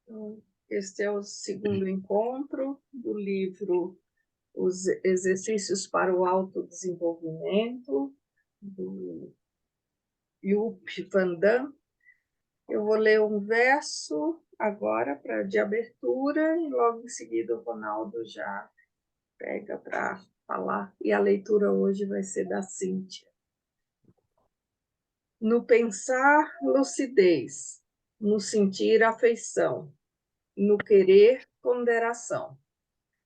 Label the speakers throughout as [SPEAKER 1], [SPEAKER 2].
[SPEAKER 1] Então, este é o segundo encontro do livro Os Exercícios para o Autodesenvolvimento, do Yup Van Damme. Eu vou ler um verso agora de abertura e logo em seguida o Ronaldo já pega para falar. E a leitura hoje vai ser da Cíntia. No pensar, lucidez. No sentir, afeição. No querer, ponderação.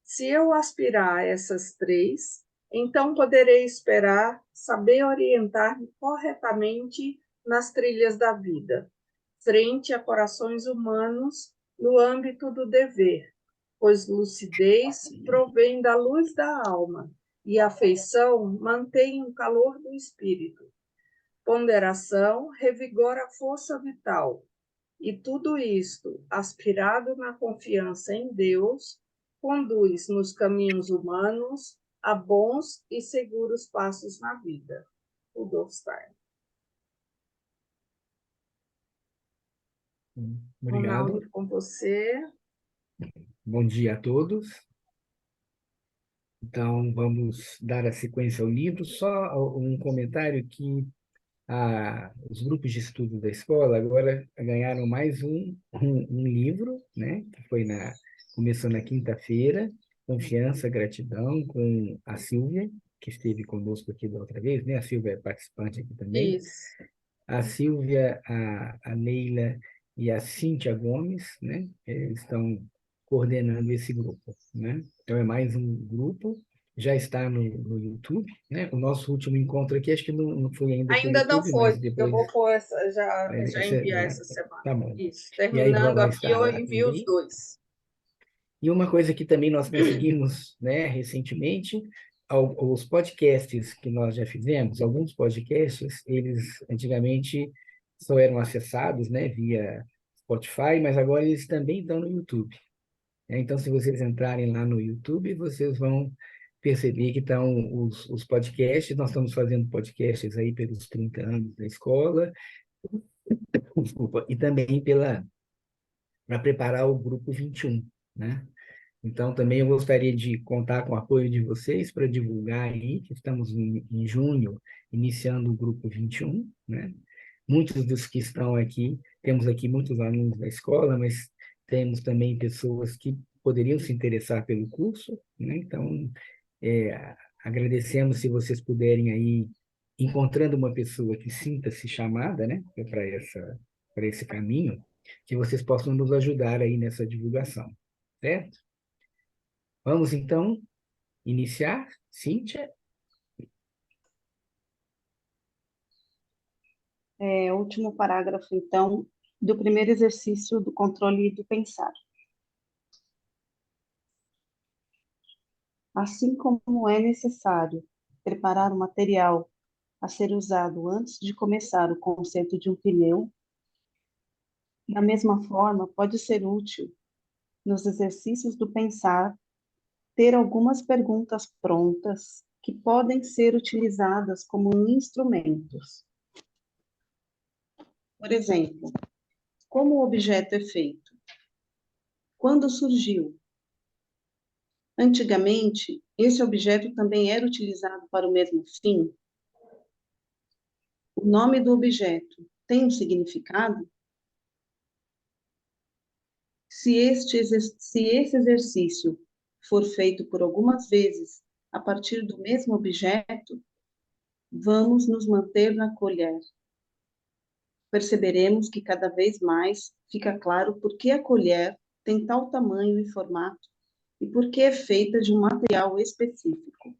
[SPEAKER 1] Se eu aspirar a essas três, então poderei esperar saber orientar-me corretamente nas trilhas da vida, frente a corações humanos no âmbito do dever, pois lucidez provém da luz da alma e afeição mantém o calor do espírito. Ponderação revigora a força vital, e tudo isto, aspirado na confiança em Deus, conduz nos caminhos humanos a bons e seguros passos na vida. Rudolf Steiner.
[SPEAKER 2] Obrigado.
[SPEAKER 1] Ronaldo, com você.
[SPEAKER 2] Bom dia a todos. Então, vamos dar a sequência ao livro. Só um comentário que os grupos de estudo da escola agora ganharam mais um livro, né? Que começou na quinta-feira, Confiança, Gratidão, com a Silvia, que esteve conosco aqui da outra vez, né? A Silvia é participante aqui também.
[SPEAKER 1] Isso.
[SPEAKER 2] A Silvia, a Neila e a Cíntia Gomes, né? Eles estão coordenando esse grupo, né? Então, é mais um grupo, já está no YouTube, né? O nosso último encontro aqui, acho que não foi ainda para o
[SPEAKER 1] Ainda não
[SPEAKER 2] YouTube, mas
[SPEAKER 1] foi. Eu
[SPEAKER 2] depois...
[SPEAKER 1] vou pôr já enviar
[SPEAKER 2] né?
[SPEAKER 1] essa semana.
[SPEAKER 2] Tá bom.
[SPEAKER 1] Isso.
[SPEAKER 2] E aí
[SPEAKER 1] Terminando
[SPEAKER 2] vai
[SPEAKER 1] aqui,
[SPEAKER 2] estar
[SPEAKER 1] eu
[SPEAKER 2] lá
[SPEAKER 1] envio os
[SPEAKER 2] também.
[SPEAKER 1] dois.
[SPEAKER 2] E uma coisa que também nós conseguimos, né, recentemente, os podcasts que nós já fizemos, alguns podcasts, eles antigamente só eram acessados, né, via Spotify, mas agora eles também estão no YouTube, né? Então, se vocês entrarem lá no YouTube, vocês vão perceber que estão os podcasts. Nós estamos fazendo podcasts aí pelos 30 anos da escola, desculpa, e também para preparar o grupo 21, né? Então, também eu gostaria de contar com o apoio de vocês para divulgar aí, que estamos em junho, iniciando o grupo 21, né? Muitos dos que estão aqui, temos aqui muitos alunos da escola, mas temos também pessoas que poderiam se interessar pelo curso, né? Então, agradecemos se vocês puderem aí, encontrando uma pessoa que sinta-se chamada, né, para esse caminho, que vocês possam nos ajudar aí nessa divulgação, certo? Vamos, então, iniciar. Cíntia?
[SPEAKER 3] Último parágrafo, então, do primeiro exercício do controle do pensar. Assim como é necessário preparar o material a ser usado antes de começar o conserto de um pneu, da mesma forma, pode ser útil, nos exercícios do pensar, ter algumas perguntas prontas que podem ser utilizadas como instrumentos. Por exemplo, como o objeto é feito? Quando surgiu? Antigamente, esse objeto também era utilizado para o mesmo fim? O nome do objeto tem um significado? Se esse exercício for feito por algumas vezes a partir do mesmo objeto, vamos nos manter na colher. Perceberemos que cada vez mais fica claro por que a colher tem tal tamanho e formato e por que é feita de um material específico.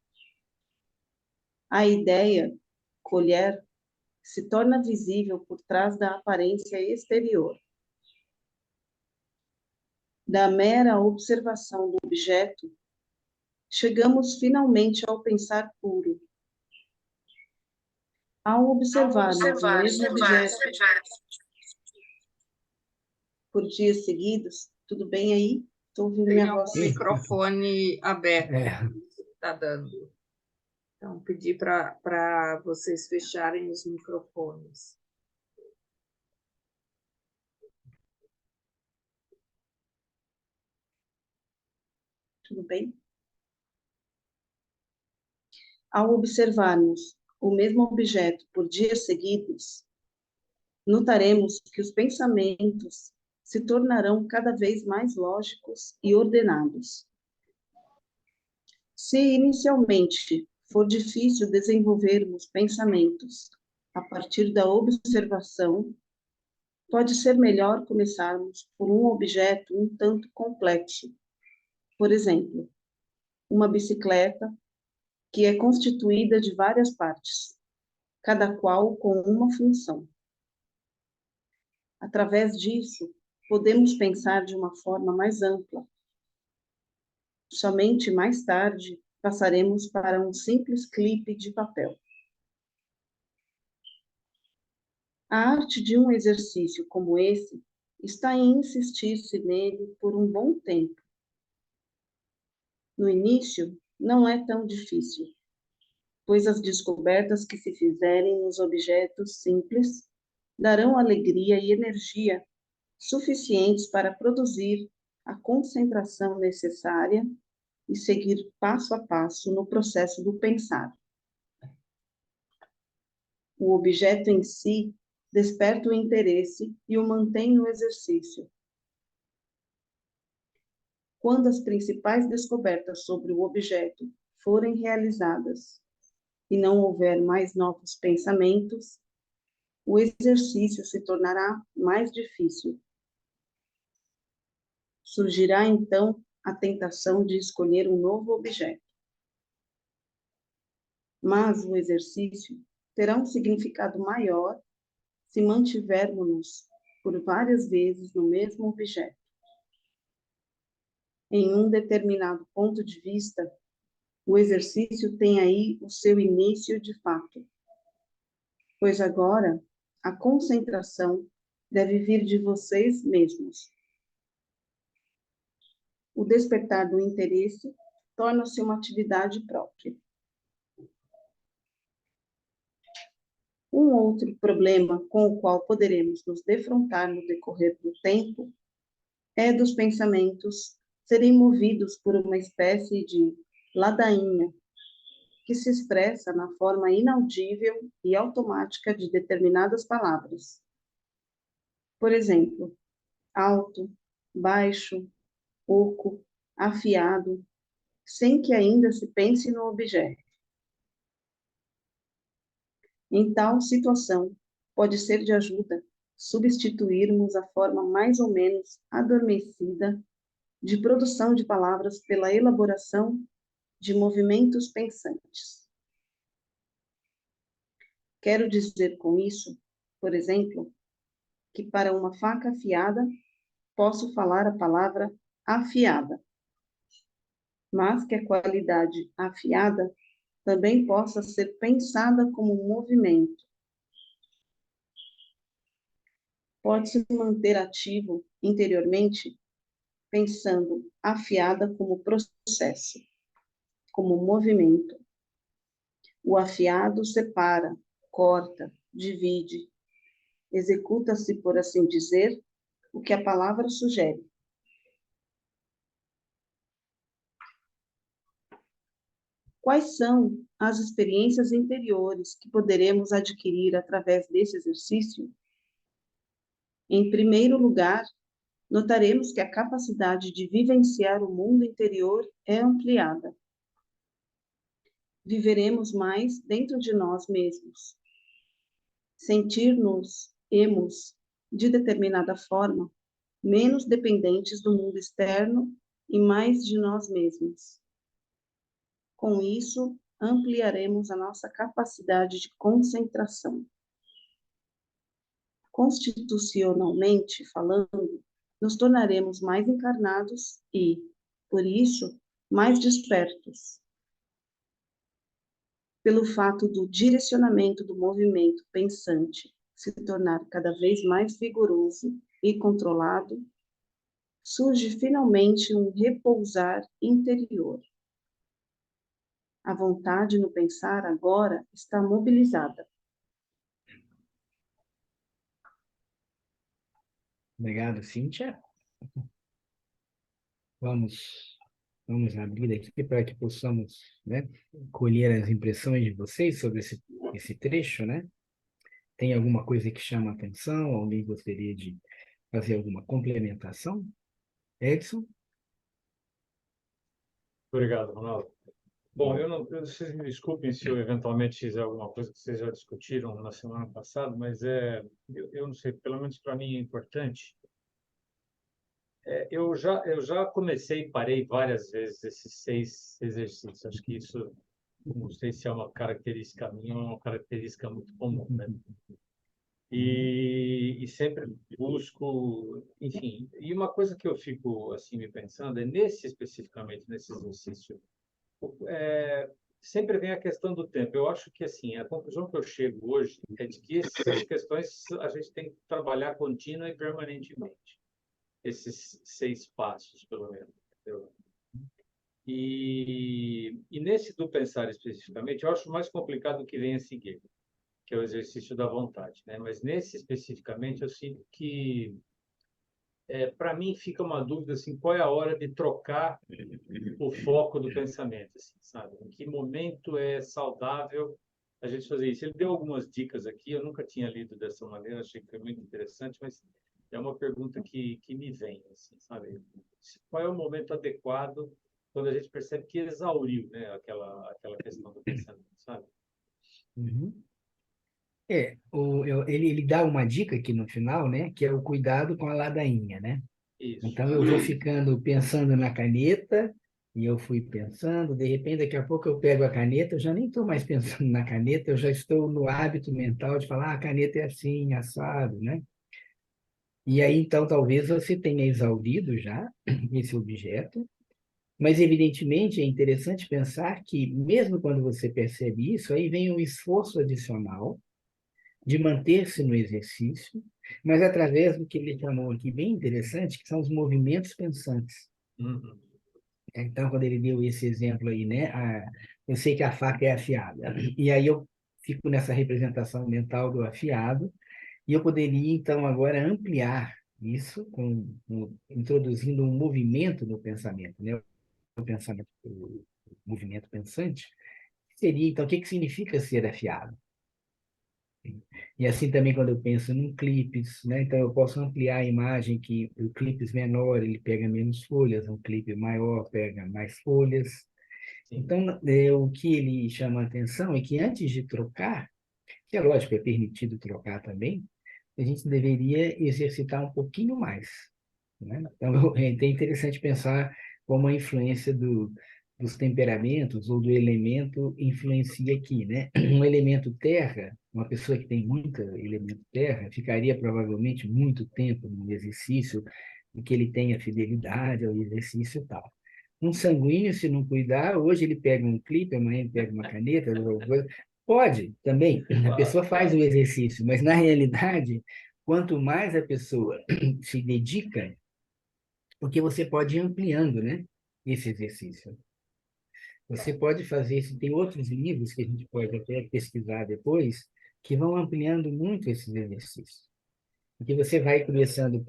[SPEAKER 3] A ideia, colher, se torna visível por trás da aparência exterior. Da mera observação do objeto, chegamos finalmente ao pensar puro. Ao observarmos o mesmo objeto por dias seguidos, tudo bem aí? Estou ouvindo
[SPEAKER 1] Tem
[SPEAKER 3] minha
[SPEAKER 1] algum
[SPEAKER 3] voz.
[SPEAKER 1] microfone aberto
[SPEAKER 2] É,
[SPEAKER 1] que está dando. Então, pedir para vocês fecharem os microfones.
[SPEAKER 3] Tudo bem? Ao observarmos o mesmo objeto por dias seguidos, notaremos que os pensamentos se tornarão cada vez mais lógicos e ordenados. Se inicialmente for difícil desenvolvermos pensamentos a partir da observação, pode ser melhor começarmos por um objeto um tanto complexo. Por exemplo, uma bicicleta que é constituída de várias partes, cada qual com uma função. Através disso, podemos pensar de uma forma mais ampla. Somente mais tarde passaremos para um simples clipe de papel. A arte de um exercício como esse está em insistir-se nele por um bom tempo. No início, não é tão difícil, pois as descobertas que se fizerem nos objetos simples darão alegria e energia suficientes para produzir a concentração necessária e seguir passo a passo no processo do pensar. O objeto em si desperta o interesse e o mantém no exercício. Quando as principais descobertas sobre o objeto forem realizadas e não houver mais novos pensamentos, o exercício se tornará mais difícil. Surgirá então a tentação de escolher um novo objeto. Mas o exercício terá um significado maior se mantivermos-nos por várias vezes no mesmo objeto. Em um determinado ponto de vista, o exercício tem aí o seu início de fato, pois agora a concentração deve vir de vocês mesmos. O despertar do interesse torna-se uma atividade própria. Um outro problema com o qual poderemos nos defrontar no decorrer do tempo é dos pensamentos serem movidos por uma espécie de ladainha que se expressa na forma inaudível e automática de determinadas palavras. Por exemplo, alto, baixo, oco, afiado, sem que ainda se pense no objeto. Em tal situação, pode ser de ajuda substituirmos a forma mais ou menos adormecida de produção de palavras pela elaboração de movimentos pensantes. Quero dizer com isso, por exemplo, que para uma faca afiada, posso falar a palavra afiada, mas que a qualidade afiada também possa ser pensada como um movimento. Pode-se manter ativo interiormente, pensando afiada como processo, como movimento. O afiado separa, corta, divide, executa-se, por assim dizer, o que a palavra sugere. Quais são as experiências interiores que poderemos adquirir através desse exercício? Em primeiro lugar, notaremos que a capacidade de vivenciar o mundo interior é ampliada. Viveremos mais dentro de nós mesmos. Sentir-nos-emos, de determinada forma, menos dependentes do mundo externo e mais de nós mesmos. Com isso, ampliaremos a nossa capacidade de concentração. Constitucionalmente falando, nos tornaremos mais encarnados e, por isso, mais despertos. Pelo fato do direcionamento do movimento pensante se tornar cada vez mais vigoroso e controlado, surge finalmente um repousar interior. A vontade no pensar agora está mobilizada.
[SPEAKER 2] Obrigado, Cíntia. Vamos Vamos abrir aqui para que possamos, né, colher as impressões de vocês sobre esse trecho, né? Tem alguma coisa que chama a atenção? Alguém gostaria de fazer alguma complementação? Edson?
[SPEAKER 4] Obrigado, Ronaldo. Bom, vocês me desculpem se eu eventualmente fizer alguma coisa que vocês já discutiram na semana passada, mas eu não sei, pelo menos para mim é importante. Eu já comecei e parei várias vezes esses 6 exercícios. Acho que isso, não sei se é uma característica minha ou uma característica muito comum, né? E sempre busco, enfim. E uma coisa que eu fico assim me pensando é especificamente nesse exercício. É, sempre vem a questão do tempo. Eu acho que assim a conclusão que eu chego hoje é de que essas questões a gente tem que trabalhar contínua e permanentemente. Esses 6 passos, pelo menos. Entendeu? E nesse do pensar especificamente, eu acho mais complicado o que vem a seguir, que é o exercício da vontade, né? Mas nesse especificamente, eu sinto que, para mim, fica uma dúvida assim, qual é a hora de trocar o foco do pensamento, assim, sabe? Em que momento é saudável a gente fazer isso? Ele deu algumas dicas aqui, eu nunca tinha lido dessa maneira, achei que foi muito interessante, mas é uma pergunta que me vem, assim, sabe? Qual é o momento adequado quando a gente percebe que exauriu, né, aquela questão do pensamento, sabe?
[SPEAKER 2] Uhum. Ele dá uma dica aqui no final, né? Que é o cuidado com a ladainha, né?
[SPEAKER 4] Isso.
[SPEAKER 2] Então, eu vou ficando pensando na caneta, e eu fui pensando, de repente, daqui a pouco eu pego a caneta, eu já nem estou mais pensando na caneta, eu já estou no hábito mental de falar, a caneta é assim, assado, né? E aí, então, talvez você tenha exaurido já esse objeto, mas, evidentemente, é interessante pensar que, mesmo quando você percebe isso, aí vem um esforço adicional de manter-se no exercício, mas através do que ele chamou aqui, bem interessante, que são os movimentos pensantes.
[SPEAKER 4] Uhum.
[SPEAKER 2] Então, quando ele deu esse exemplo aí, né? Eu sei que a faca é afiada. E aí eu fico nessa representação mental do afiado, e eu poderia, então, agora ampliar isso, introduzindo um movimento no pensamento, né? O pensamento, o movimento pensante. Seria, então, o que que significa ser afiado? E assim também quando eu penso num clipes, né? Então eu posso ampliar a imagem que o clipes menor ele pega menos folhas, um clipe maior pega mais folhas.
[SPEAKER 4] Sim.
[SPEAKER 2] Então o que ele chama a atenção é que antes de trocar, que é lógico, é permitido trocar também, a gente deveria exercitar um pouquinho mais, né? Então é até interessante pensar como a influência dos temperamentos ou do elemento influencia aqui, né? Um elemento terra, uma pessoa que tem muito elemento terra, ficaria provavelmente muito tempo no exercício, e que ele tenha fidelidade ao exercício e tal. Um sanguíneo, se não cuidar, hoje ele pega um clipe, amanhã ele pega uma caneta, alguma coisa. Pode também, a
[SPEAKER 4] Claro,
[SPEAKER 2] pessoa faz o exercício, mas na realidade, quanto mais a pessoa se dedica, porque você pode ir ampliando, né, esse exercício. Você pode fazer, se tem outros livros que a gente pode até pesquisar depois, que vão ampliando muito esses exercícios. Porque você vai começando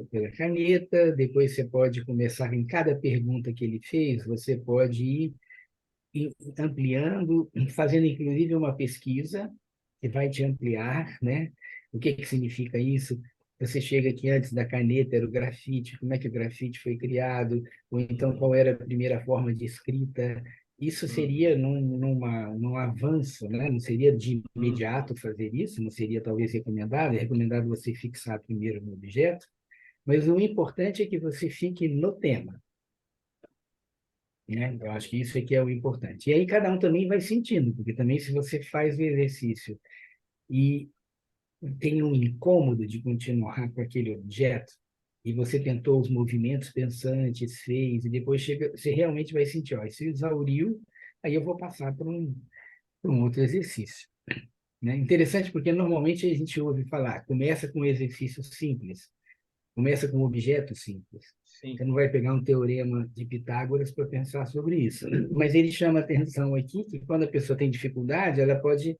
[SPEAKER 2] pela caneta, depois você pode começar em cada pergunta que ele fez, você pode ir ampliando, fazendo inclusive uma pesquisa que vai te ampliar, né? O que que significa isso? Você chega aqui antes da caneta, era o grafite, como é que o grafite foi criado, ou então qual era a primeira forma de escrita. Isso seria num avanço, né? Não seria de imediato fazer isso, não seria talvez recomendado, é recomendado você fixar primeiro no objeto, mas o importante é que você fique no tema, né? Eu acho que isso aqui é o importante. E aí cada um também vai sentindo, porque também se você faz o exercício e tem um incômodo de continuar com aquele objeto, e você tentou os movimentos pensantes, fez, e depois chega, você realmente vai sentir, ó, isso exauriu, aí eu vou passar por um outro exercício. Né? Interessante porque normalmente a gente ouve falar, começa com um exercício simples, começa com um objeto simples.
[SPEAKER 4] sim,
[SPEAKER 2] Você não vai pegar um teorema de Pitágoras para pensar sobre isso. Mas ele chama atenção aqui que quando a pessoa tem dificuldade, ela pode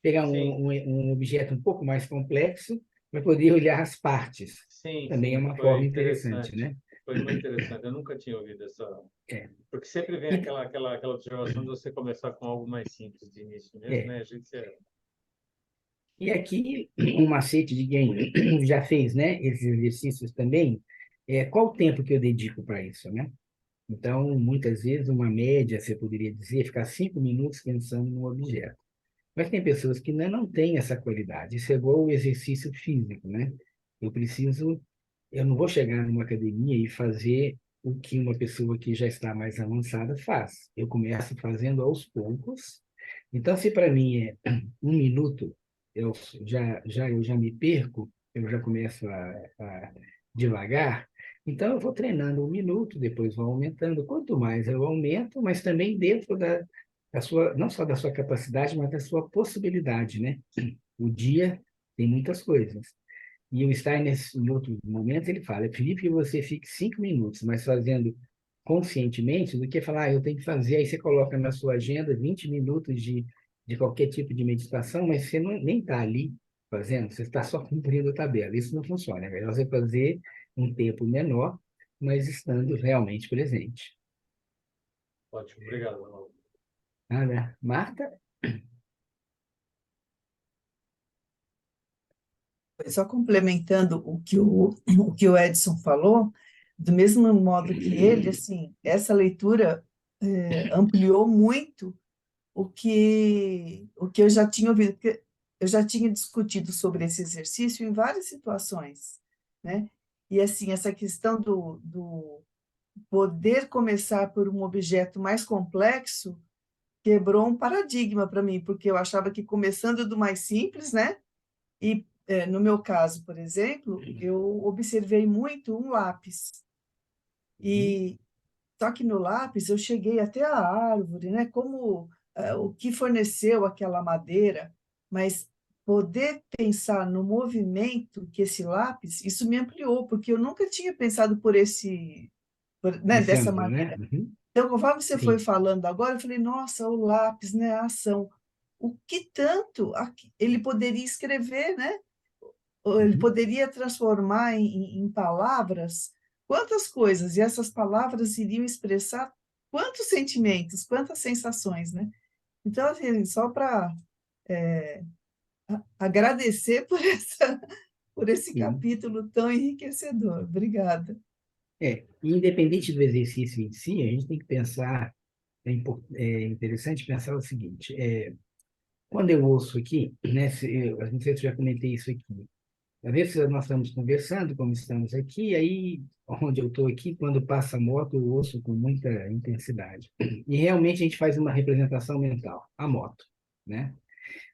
[SPEAKER 2] pegar
[SPEAKER 4] sim,
[SPEAKER 2] um objeto um pouco mais complexo para poder olhar as partes.
[SPEAKER 4] sim,
[SPEAKER 2] Também é
[SPEAKER 4] sim,
[SPEAKER 2] uma forma
[SPEAKER 4] foi
[SPEAKER 2] interessante,
[SPEAKER 4] interessante.
[SPEAKER 2] né?
[SPEAKER 4] foi muito interessante. Eu nunca tinha ouvido essa.
[SPEAKER 2] É.
[SPEAKER 4] Porque sempre vem
[SPEAKER 2] E,
[SPEAKER 4] aquela observação de você começar com algo mais simples de início mesmo,
[SPEAKER 2] é.
[SPEAKER 4] né? A gente
[SPEAKER 2] E aqui, um macete de quem já fez, né, esses exercícios também, qual o tempo que eu dedico para isso, né? Então, muitas vezes, uma média, você poderia dizer, ficar 5 minutos pensando no objeto. Mas tem pessoas que não têm essa qualidade. Isso é igual o exercício físico, né? Eu preciso, eu não vou chegar numa academia e fazer o que uma pessoa que já está mais avançada faz. Eu começo fazendo aos poucos. Então, se para mim é 1 minuto, eu eu já me perco, eu já começo a devagar. Então, eu vou treinando 1 minuto, depois vou aumentando. Quanto mais eu aumento, mas também dentro da sua, não só da sua capacidade, mas da sua possibilidade, né? O dia tem muitas coisas. E o Steiner, em outros momentos, ele fala, é preferível que você fique 5 minutos, mas fazendo conscientemente, do que falar, eu tenho que fazer, aí você coloca na sua agenda 20 minutos de qualquer tipo de meditação, mas você nem está ali fazendo, você está só cumprindo a tabela. Isso não funciona. É melhor você fazer um tempo menor, mas estando realmente presente.
[SPEAKER 4] ótimo. Obrigado, Ronaldo.
[SPEAKER 2] Né? Marta?
[SPEAKER 5] Só complementando o que o Edson falou, do mesmo modo que ele, assim, essa leitura ampliou muito o que eu já tinha ouvido, porque eu já tinha discutido sobre esse exercício em várias situações, né? E, assim, essa questão do poder começar por um objeto mais complexo quebrou um paradigma para mim, porque eu achava que começando do mais simples, né? E, no meu caso, por exemplo, eu observei muito um lápis. E só que no lápis eu cheguei até a árvore, né? Como o que forneceu aquela madeira, mas poder pensar no movimento que esse lápis, isso me ampliou, porque eu nunca tinha pensado né,
[SPEAKER 2] Esse
[SPEAKER 5] dessa
[SPEAKER 2] ângulo, né?
[SPEAKER 5] maneira.
[SPEAKER 2] Uhum.
[SPEAKER 5] Então, conforme você foi
[SPEAKER 2] Sim.
[SPEAKER 5] falando agora, eu falei, nossa, o lápis, né, a ação. O que tanto ele poderia escrever, né? Ou ele
[SPEAKER 2] Uhum.
[SPEAKER 5] poderia transformar em palavras quantas coisas, e essas palavras iriam expressar quantos sentimentos, quantas sensações, né? Então, assim, só para agradecer por esse
[SPEAKER 2] Sim.
[SPEAKER 5] capítulo tão enriquecedor. Obrigada.
[SPEAKER 2] Independente do exercício em si, a gente tem que pensar, é interessante pensar o seguinte, quando eu ouço aqui, né, eu não sei se eu já comentei isso aqui, às vezes nós estamos conversando, como estamos aqui, aí onde eu estou aqui, quando passa a moto, eu ouço com muita intensidade. E realmente a gente faz uma representação mental, a moto, né?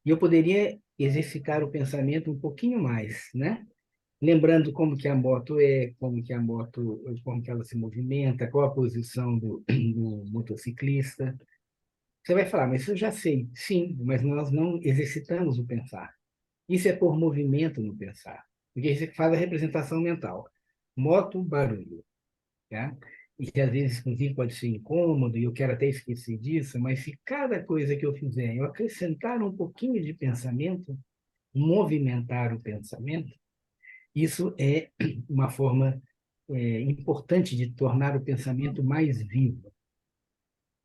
[SPEAKER 2] E eu poderia exercitar o pensamento um pouquinho mais, né? Lembrando como que a moto como que ela se movimenta, qual a posição do motociclista. Você vai falar, mas isso eu já sei. Sim, mas nós não exercitamos o pensar. Isso é por movimento no pensar. Porque você faz a representação mental. Moto, barulho. Tá? E que às vezes, inclusive, pode ser incômodo, e eu quero até esquecer disso, mas se cada coisa que eu fizer eu acrescentar um pouquinho de pensamento, movimentar o pensamento, isso é uma forma importante de tornar o pensamento mais vivo.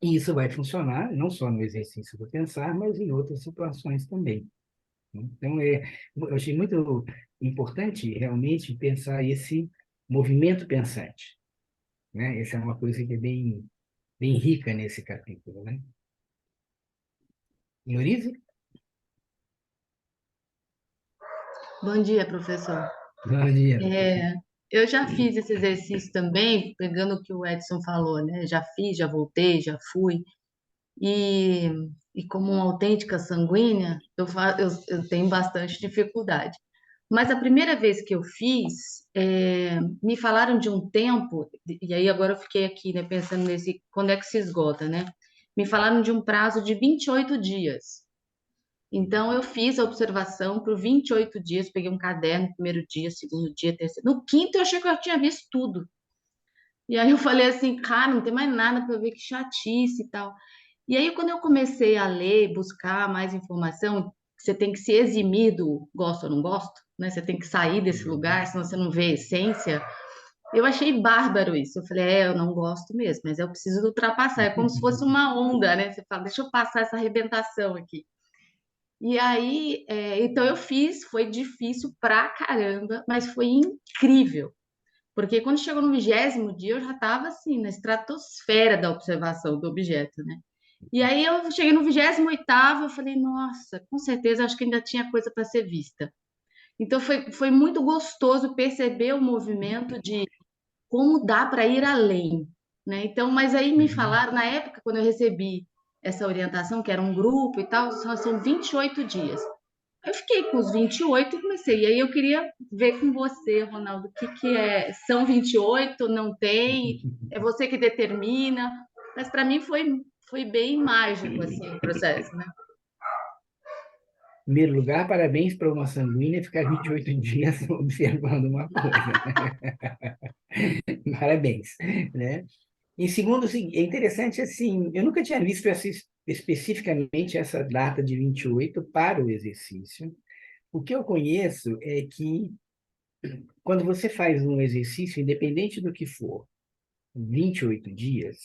[SPEAKER 2] E isso vai funcionar não só no exercício do pensar, mas em outras situações também. Então, eu achei muito importante realmente pensar esse movimento pensante, né? Essa é uma coisa que é bem rica nesse capítulo, né? Eurize?
[SPEAKER 6] Bom dia, professor.
[SPEAKER 2] Bom dia.
[SPEAKER 6] É, eu já fiz esse exercício também, pegando o que o Edson falou, né? Já fiz, já voltei, já fui. E, e como uma autêntica sanguínea, eu tenho bastante dificuldade. Mas a primeira vez que eu fiz, me falaram de um tempo, e aí agora eu fiquei aqui, né, pensando nesse, quando é que se esgota, né? Me falaram de um prazo de 28 dias. Então, eu fiz a observação por 28 dias, peguei um caderno, primeiro dia, segundo dia, terceiro. No quinto, eu achei que eu tinha visto tudo. E aí eu falei assim, cara, não tem mais nada para ver, que chatice e tal. E aí, quando eu comecei a ler, buscar mais informação, você tem que se eximir do gosto ou não gosto, né? Você tem que sair desse lugar, senão você não vê a essência. Eu achei bárbaro isso. Eu falei, eu não gosto mesmo, mas eu preciso ultrapassar. É como se fosse uma onda, né? Você fala, deixa eu passar essa arrebentação aqui. E aí, então eu fiz, foi difícil pra caramba, mas foi incrível. Porque quando chegou no 20º dia, eu já estava assim, na estratosfera da observação do objeto, né? E aí eu cheguei no 28º, eu falei, nossa, com certeza acho que ainda tinha coisa para ser vista. Então foi muito gostoso perceber o movimento de como dá para ir além, né? Então, mas aí me
[SPEAKER 2] Uhum.
[SPEAKER 6] falaram, na época, quando eu recebi essa orientação, que era um grupo e tal, são 28 dias. Eu fiquei com os 28 e comecei. E aí eu queria ver com você, Ronaldo, o que que é? São 28? Não tem? É você que determina? Mas para mim foi bem mágico assim o processo, né?
[SPEAKER 2] Em primeiro lugar, parabéns para uma sanguínea ficar 28 dias observando uma coisa. Parabéns, né? Em segundo, assim, é interessante, assim, eu nunca tinha visto especificamente essa data de 28 para o exercício. O que eu conheço é que quando você faz um exercício, independente do que for, 28 dias,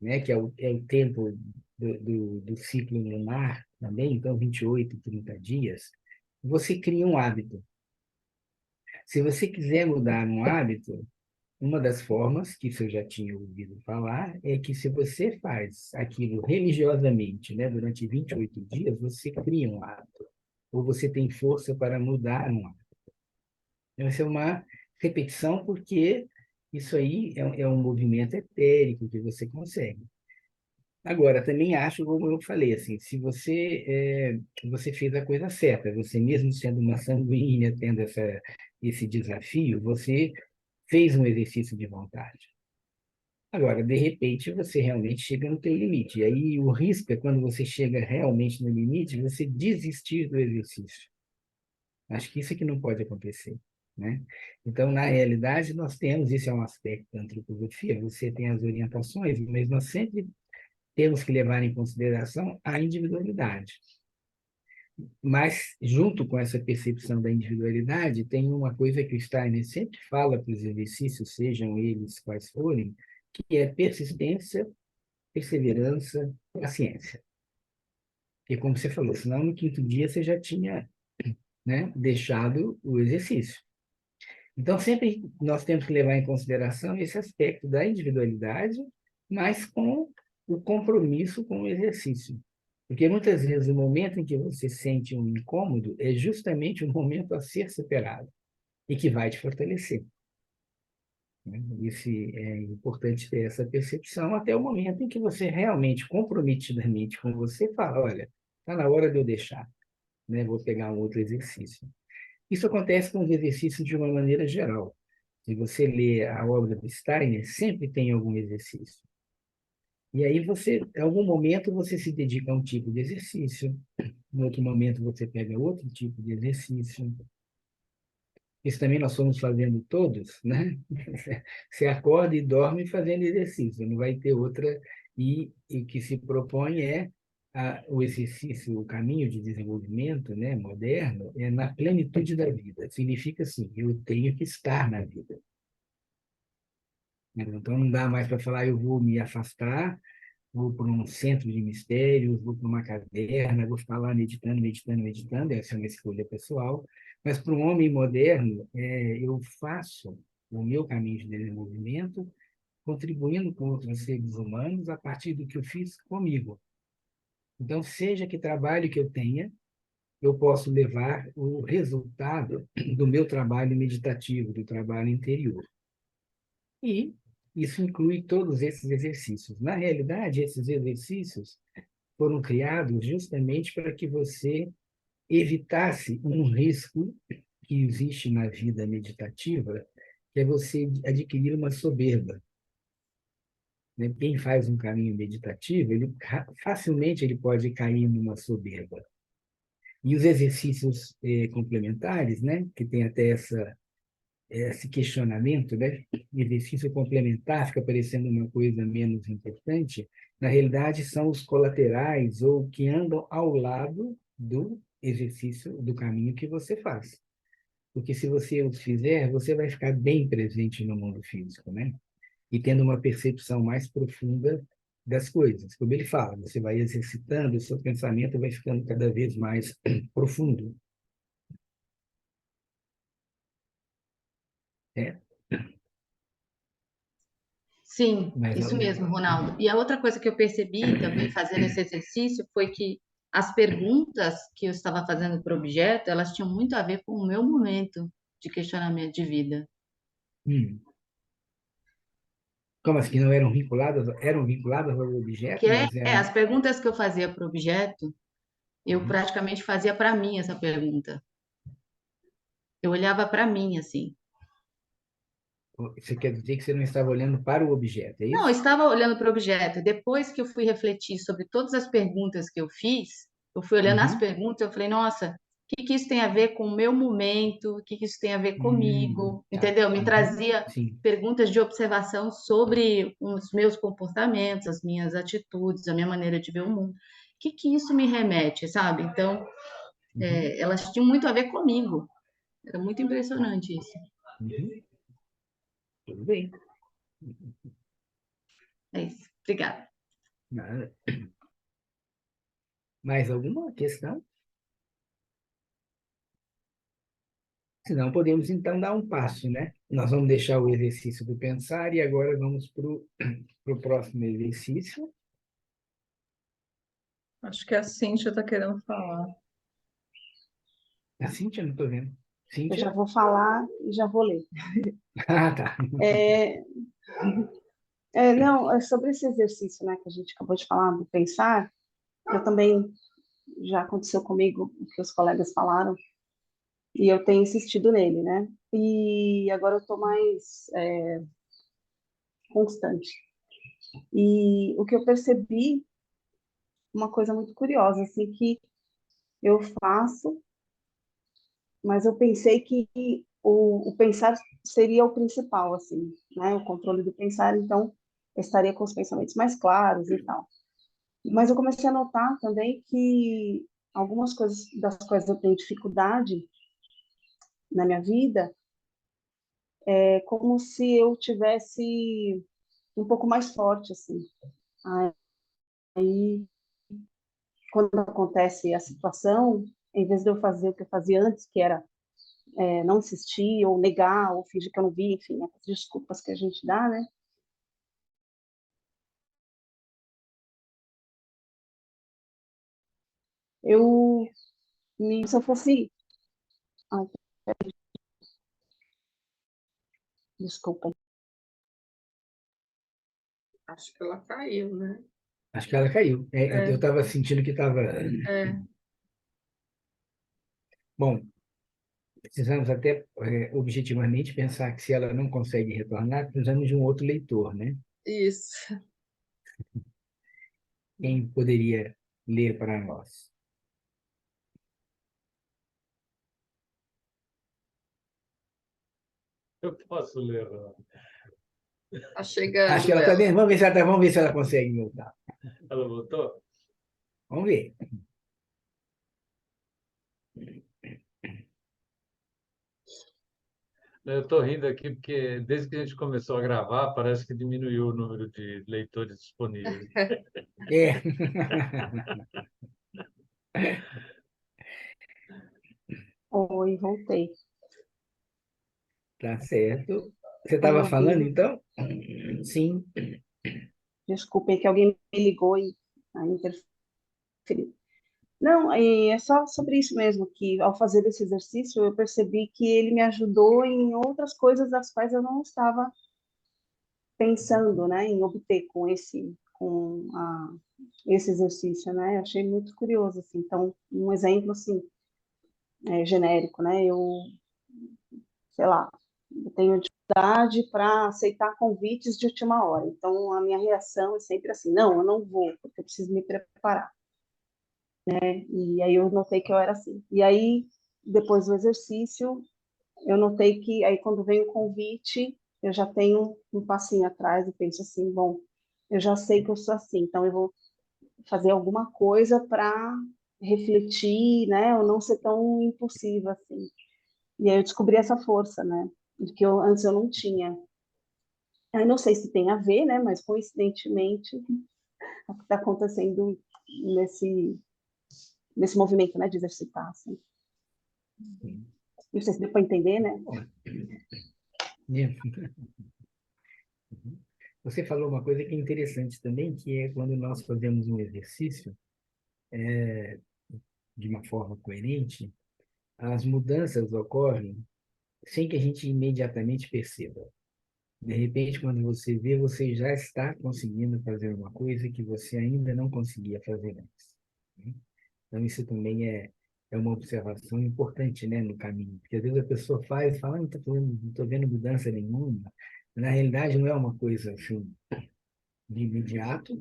[SPEAKER 2] né, que é o tempo do ciclo lunar também, então 28, 30 dias, você cria um hábito. Se você quiser mudar um hábito, uma das formas, que isso eu já tinha ouvido falar, é que se você faz aquilo religiosamente, né, durante 28 dias, você cria um hábito, ou você tem força para mudar um hábito. Então, essa é uma repetição, porque isso aí é um movimento etérico que você consegue. Agora, também acho, como eu falei, assim, se você fez a coisa certa, você mesmo sendo uma sanguínea, tendo esse desafio, você fez um exercício de vontade. Agora, de repente, você realmente chega no teu limite. E aí o risco é quando você chega realmente no limite, você desistir do exercício. Acho que isso é que não pode acontecer, né? Então, na realidade, nós temos, isso é um aspecto da antroposofia, você tem as orientações, mas nós sempre temos que levar em consideração a individualidade. Mas, junto com essa percepção da individualidade, tem uma coisa que o Steiner sempre fala para os exercícios, sejam eles quais forem, que é persistência, perseverança, paciência. Porque, como você falou, senão no quinto dia você já tinha, né, deixado o exercício. Então, sempre nós temos que levar em consideração esse aspecto da individualidade, mas com o compromisso com o exercício. Porque muitas vezes o momento em que você sente um incômodo é justamente o momento a ser superado e que vai te fortalecer, né? É importante ter essa percepção até o momento em que você realmente, comprometidamente com você, fala, olha, está na hora de eu deixar, né? Vou pegar um outro exercício. Isso acontece com os exercícios de uma maneira geral. Se você lê a obra do Steiner, sempre tem algum exercício. E aí você, em algum momento, você se dedica a um tipo de exercício, em outro momento você pega outro tipo de exercício. Isso também nós fomos fazendo todos, né? Você acorda e dorme fazendo exercício, não vai ter outra. E o que se propõe é o exercício, o caminho de desenvolvimento, né, moderno, é na plenitude da vida. Significa assim, eu tenho que estar na vida. Então não dá mais para falar, eu vou me afastar, vou para um centro de mistérios, vou para uma caverna, vou ficar lá meditando, meditando, meditando, essa é uma escolha pessoal. Mas para um homem moderno, eu faço o meu caminho de desenvolvimento, contribuindo com outros seres humanos a partir do que eu fiz comigo. Então, seja que trabalho que eu tenha, eu posso levar o resultado do meu trabalho meditativo, do trabalho interior. E isso inclui todos esses exercícios. Na realidade, esses exercícios foram criados justamente para que você evitasse um risco que existe na vida meditativa, que é você adquirir uma soberba, né? Quem faz um caminho meditativo, facilmente ele pode cair numa soberba. E os exercícios complementares, né, que tem até esse questionamento, né? Exercício complementar fica parecendo uma coisa menos importante, na realidade são os colaterais ou que andam ao lado do exercício, do caminho que você faz. porque se você os fizer, você vai ficar bem presente no mundo físico, né? E tendo uma percepção mais profunda das coisas. Como ele fala, você vai exercitando, o seu pensamento vai ficando cada vez mais profundo. Né?
[SPEAKER 6] Sim,
[SPEAKER 2] Mas,
[SPEAKER 6] isso mesmo, Ronaldo. E a outra coisa que eu percebi também fazendo esse exercício foi que as perguntas que eu estava fazendo para o objeto, elas tinham muito a ver com o meu momento de questionamento de vida.
[SPEAKER 2] hum, como assim, não eram vinculadas ao
[SPEAKER 6] Que
[SPEAKER 2] objeto, mas
[SPEAKER 6] as
[SPEAKER 2] eram...
[SPEAKER 6] perguntas que eu fazia para o objeto, eu
[SPEAKER 2] Uhum.
[SPEAKER 6] praticamente fazia para mim essa pergunta. Eu olhava para mim assim.
[SPEAKER 2] Você quer dizer que você não estava olhando para o objeto, é
[SPEAKER 6] Não, eu
[SPEAKER 2] isso?
[SPEAKER 6] estava olhando para o objeto. Depois que eu fui refletir sobre todas as perguntas que eu fiz, eu fui olhando as
[SPEAKER 2] Uhum.
[SPEAKER 6] perguntas, eu falei, nossa, o que que isso tem a ver com o meu momento? O que que isso tem a ver comigo?
[SPEAKER 2] Tá.
[SPEAKER 6] Entendeu? Me
[SPEAKER 2] Uhum.
[SPEAKER 6] trazia
[SPEAKER 2] Sim.
[SPEAKER 6] perguntas de observação sobre os meus comportamentos, as minhas atitudes, a minha maneira de ver o mundo. O que que isso me remete, sabe? Então,
[SPEAKER 2] Uhum.
[SPEAKER 6] elas tinham muito a ver comigo. Era muito impressionante isso.
[SPEAKER 2] Uhum. Tudo bem.
[SPEAKER 6] É isso. Obrigada.
[SPEAKER 2] Nada. Mais alguma questão? Se não, podemos então dar um passo, né? Nós vamos deixar o exercício do pensar e agora vamos para o próximo exercício.
[SPEAKER 1] Acho que a Cíntia está querendo falar.
[SPEAKER 2] A Cíntia, não estou vendo.
[SPEAKER 3] Eu já
[SPEAKER 2] Cíntia?
[SPEAKER 3] vou falar e já vou ler.
[SPEAKER 2] Ah, tá.
[SPEAKER 3] É, não, é sobre esse exercício, né, que a gente acabou de falar, do pensar, eu também, já aconteceu comigo o que os colegas falaram, e eu tenho insistido nele, né? E agora eu estou mais constante. E o que eu percebi, uma coisa muito curiosa, assim, que eu faço, mas eu pensei que o pensar seria o principal, assim, né? O controle do pensar, então eu estaria com os pensamentos mais claros e tal. Mas eu comecei a notar também que algumas coisas das quais eu tenho dificuldade na minha vida é como se eu tivesse um pouco mais forte, assim. Aí, quando acontece a situação, em vez de eu fazer o que eu fazia antes, que era não insistir, ou negar, ou fingir que eu não vi, enfim, as desculpas que a gente dá, né? Eu, se eu fosse... Ai, desculpa.
[SPEAKER 1] Acho que ela caiu, né?
[SPEAKER 2] Acho que ela caiu. Eu
[SPEAKER 1] É,
[SPEAKER 2] estava sentindo que estava...
[SPEAKER 1] é,
[SPEAKER 2] Bom, precisamos até objetivamente pensar que se ela não consegue retornar, precisamos de um outro leitor, né?
[SPEAKER 1] isso.
[SPEAKER 2] Quem poderia ler para nós?
[SPEAKER 4] Eu posso ler.
[SPEAKER 1] Tá
[SPEAKER 2] Acho que
[SPEAKER 1] chegando
[SPEAKER 2] ela está
[SPEAKER 1] ela.
[SPEAKER 2] dentro. Vamos ver se ela consegue voltar.
[SPEAKER 4] Ela voltou?
[SPEAKER 2] Vamos ver.
[SPEAKER 4] Eu estou rindo aqui porque desde que a gente começou a gravar, parece que diminuiu o número de leitores disponíveis.
[SPEAKER 2] É.
[SPEAKER 3] Oi, voltei.
[SPEAKER 2] Tá certo. Você
[SPEAKER 3] Estão me
[SPEAKER 2] estava falando,
[SPEAKER 3] ouvindo?
[SPEAKER 2] então? Sim.
[SPEAKER 3] Desculpem que alguém me ligou e aí interferiu. Não, é só sobre isso mesmo, que ao fazer esse exercício eu percebi que ele me ajudou em outras coisas das quais eu não estava pensando, né, em obter esse exercício, né? Eu achei muito curioso, assim. Então, um exemplo assim, genérico, né? Sei lá, eu tenho dificuldade para aceitar convites de última hora. Então, a minha reação é sempre assim: não, eu não vou, porque eu preciso me preparar. E aí eu notei que eu era assim. E aí, depois do exercício, eu notei que aí quando vem o convite, eu já tenho um passinho atrás e penso assim: bom, eu já sei que eu sou assim, então eu vou fazer alguma coisa para refletir, né? Ou não ser tão impulsiva assim. E aí eu descobri essa força, né? De que antes eu não tinha. Eu não sei se tem a ver, né? Mas coincidentemente é o que está acontecendo nesse movimento, né? De exercitar, assim. Não sei se deu para entender, né?
[SPEAKER 2] Né? Você falou uma coisa que é interessante também, que é quando nós fazemos um exercício de uma forma coerente, as mudanças ocorrem sem que a gente imediatamente perceba. De repente, quando você vê, você já está conseguindo fazer uma coisa que você ainda não conseguia fazer antes, né? Então, isso também é uma observação importante, né, no caminho. Porque às vezes a pessoa faz e fala, não estou vendo mudança nenhuma. Na realidade, não é uma coisa assim, de imediato,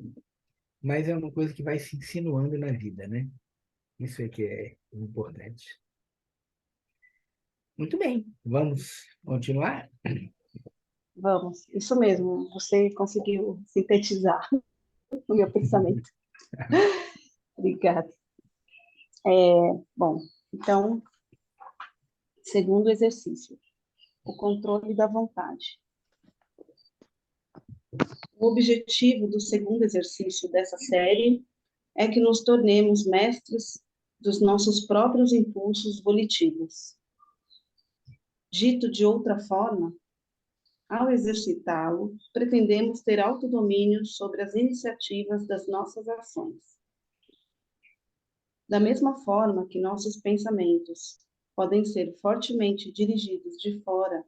[SPEAKER 2] mas é uma coisa que vai se insinuando na vida, né? Isso é que é importante. Muito bem, vamos continuar?
[SPEAKER 3] Vamos, isso mesmo. Você conseguiu sintetizar o meu pensamento. Obrigada. Bom, então, segundo exercício, o controle da vontade. O objetivo do segundo exercício dessa série é que nos tornemos mestres dos nossos próprios impulsos volitivos. Dito de outra forma, ao exercitá-lo, pretendemos ter autodomínio sobre as iniciativas das nossas ações. Da mesma forma que nossos pensamentos podem ser fortemente dirigidos de fora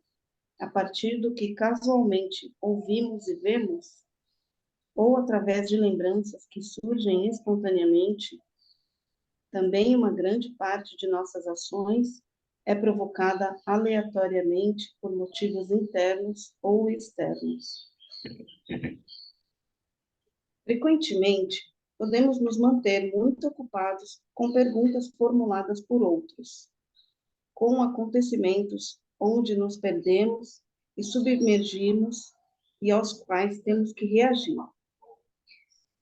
[SPEAKER 3] a partir do que casualmente ouvimos e vemos, ou através de lembranças que surgem espontaneamente, também uma grande parte de nossas ações é provocada aleatoriamente por motivos internos ou externos. Frequentemente, podemos nos manter muito ocupados com perguntas formuladas por outros, com acontecimentos onde nos perdemos e submergimos e aos quais temos que reagir,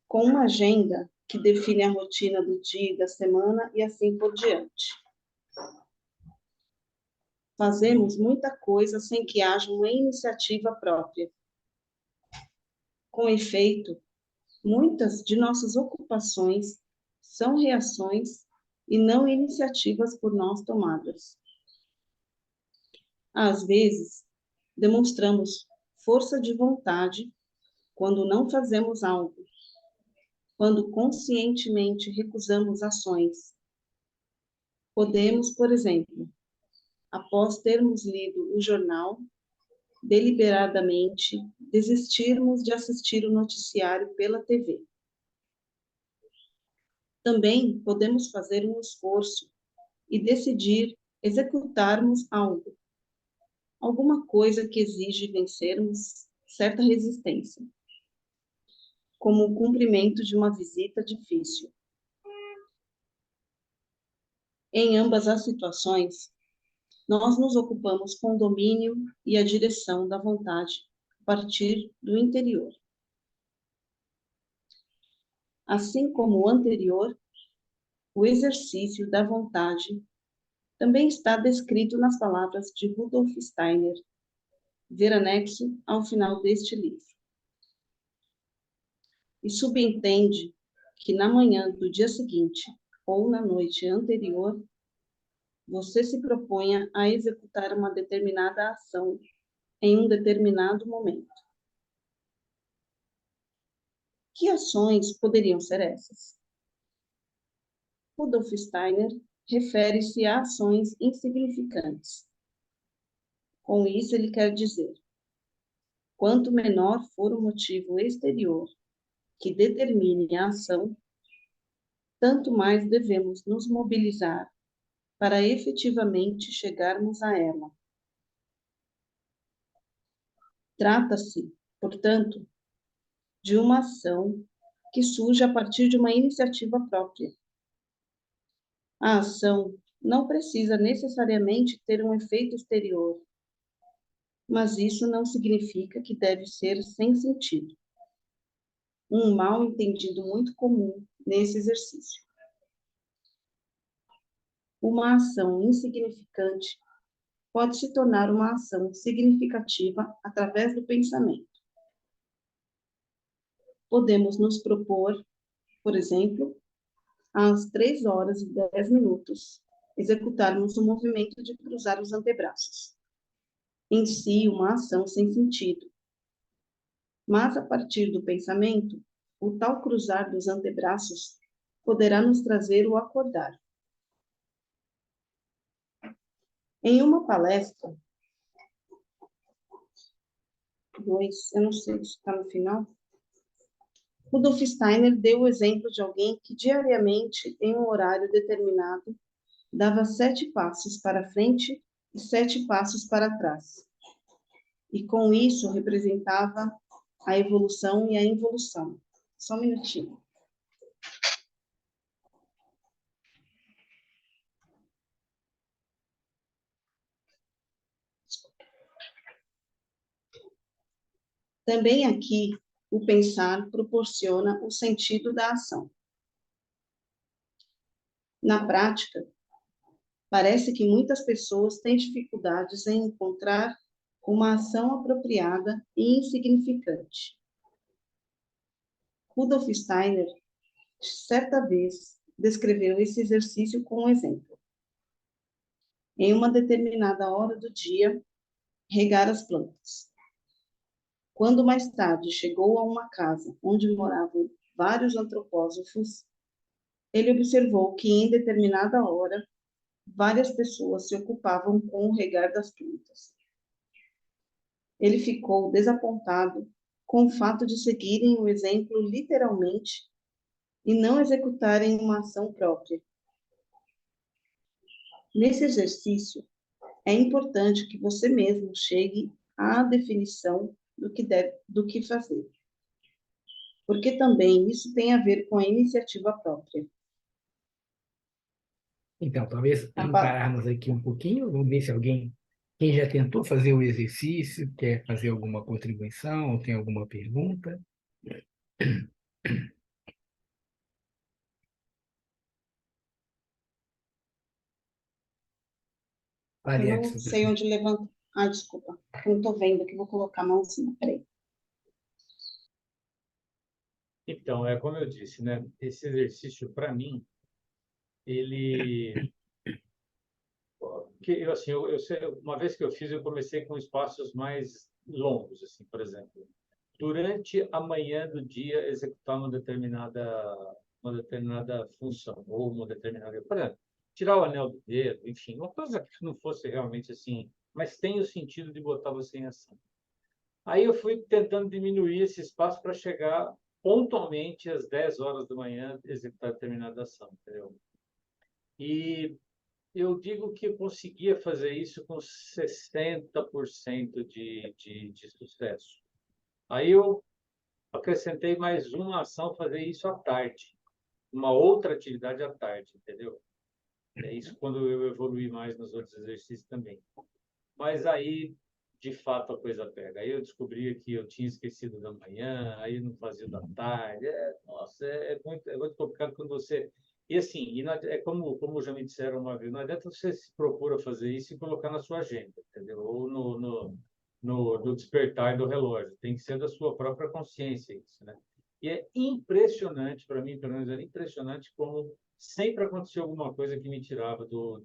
[SPEAKER 3] com uma agenda que define a rotina do dia e da semana e assim por diante. Fazemos muita coisa sem que haja uma iniciativa própria. Com efeito, muitas de nossas ocupações são reações e não iniciativas por nós tomadas. Às vezes, demonstramos força de vontade quando não fazemos algo, quando conscientemente recusamos ações. Podemos, por exemplo, após termos lido o jornal, deliberadamente desistirmos de assistir o noticiário pela TV. Também podemos fazer um esforço e decidir executarmos algo, alguma coisa que exige vencermos certa resistência, como o cumprimento de uma visita difícil. Em ambas as situações, nós nos ocupamos com o domínio e a direção da vontade a partir do interior. Assim como o anterior, o exercício da vontade também está descrito nas palavras de Rudolf Steiner, ver anexo ao final deste livro. E subentende que na manhã do dia seguinte ou na noite anterior, você se proponha a executar uma determinada ação em um determinado momento. Que ações poderiam ser essas? Rudolf Steiner refere-se a ações insignificantes. Com isso, ele quer dizer, quanto menor for o motivo exterior que determine a ação, tanto mais devemos nos mobilizar para efetivamente chegarmos a ela. Trata-se, portanto, de uma ação que surge a partir de uma iniciativa própria. A ação não precisa necessariamente ter um efeito exterior, mas isso não significa que deve ser sem sentido. Um mal entendido muito comum nesse exercício. Uma ação insignificante pode se tornar uma ação significativa através do pensamento. Podemos nos propor, por exemplo, às 3h10, executarmos o movimento de cruzar os antebraços. Em si, uma ação sem sentido. Mas, a partir do pensamento, o tal cruzar dos antebraços poderá nos trazer o acordar. Em uma palestra, eu não sei se está no final, Rudolf Steiner deu o exemplo de alguém que diariamente, em um horário determinado, dava 7 passos para frente e 7 passos para trás. E com isso representava a evolução e a involução. Só um minutinho. Também aqui, o pensar proporciona o sentido da ação. Na prática, parece que muitas pessoas têm dificuldades em encontrar uma ação apropriada e insignificante. Rudolf Steiner, certa vez, descreveu esse exercício com um exemplo. Em uma determinada hora do dia, regar as plantas. Quando mais tarde chegou a uma casa onde moravam vários antropósofos, ele observou que em determinada hora, várias pessoas se ocupavam com o regar das plantas. Ele ficou desapontado com o fato de seguirem o exemplo literalmente e não executarem uma ação própria. Nesse exercício, é importante que você mesmo chegue à definição do que fazer, porque também isso tem a ver com a iniciativa própria.
[SPEAKER 2] Então, talvez pararmos aqui um pouquinho, vamos ver se quem já tentou fazer o exercício, quer fazer alguma contribuição, ou tem alguma pergunta.
[SPEAKER 3] Eu não sei onde levantar. Ah, desculpa. Eu não estou vendo aqui, vou colocar a mãozinha. Peraí.
[SPEAKER 4] Então, é como eu disse, né? Esse exercício, para mim, ele... uma vez que eu fiz, eu comecei com espaços mais longos, assim, por exemplo. Durante a manhã do dia, executar uma determinada função, ou uma determinada... Por exemplo, tirar o anel do dedo, enfim, uma coisa que não fosse realmente assim, mas tem o sentido de botar você em ação. Aí eu fui tentando diminuir esse espaço para chegar pontualmente às 10 horas da manhã, executar determinada ação, entendeu? E eu digo que eu conseguia fazer isso com 60% de sucesso. Aí eu acrescentei mais uma ação, fazer isso à tarde, uma outra atividade à tarde, entendeu? É isso quando eu evoluí mais nos outros exercícios também. Mas aí, de fato, a coisa pega. Aí eu descobri que eu tinha esquecido da manhã, aí não fazia da tarde. Nossa, é muito complicado quando você... E assim, é como já me disseram uma vez, não adianta você se propor a fazer isso e colocar na sua agenda, entendeu? Ou no despertar do relógio. Tem que ser da sua própria consciência isso, né? E é impressionante, para mim, pelo menos, é impressionante como sempre aconteceu alguma coisa que me tirava do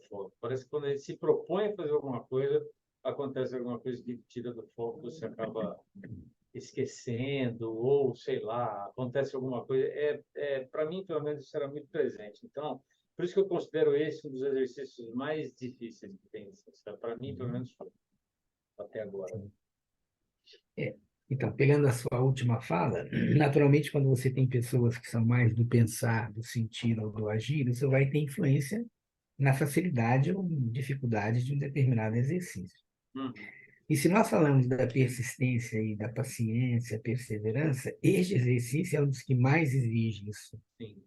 [SPEAKER 4] foco. Parece que quando a gente se propõe a fazer alguma coisa, acontece alguma coisa que tira do foco, você acaba esquecendo, ou sei lá, acontece alguma coisa. Para mim, pelo menos, isso era muito presente. Então, por isso que eu considero esse um dos exercícios mais difíceis que tem. Para mim, pelo menos, foi até agora.
[SPEAKER 2] Então, pegando a sua última fala, naturalmente, quando você tem pessoas que são mais do pensar, do sentir ou do agir, isso vai ter influência na facilidade ou dificuldade de um determinado exercício. E se nós falamos da persistência e da paciência, perseverança, este exercício é um dos que mais exige isso.
[SPEAKER 4] Sim.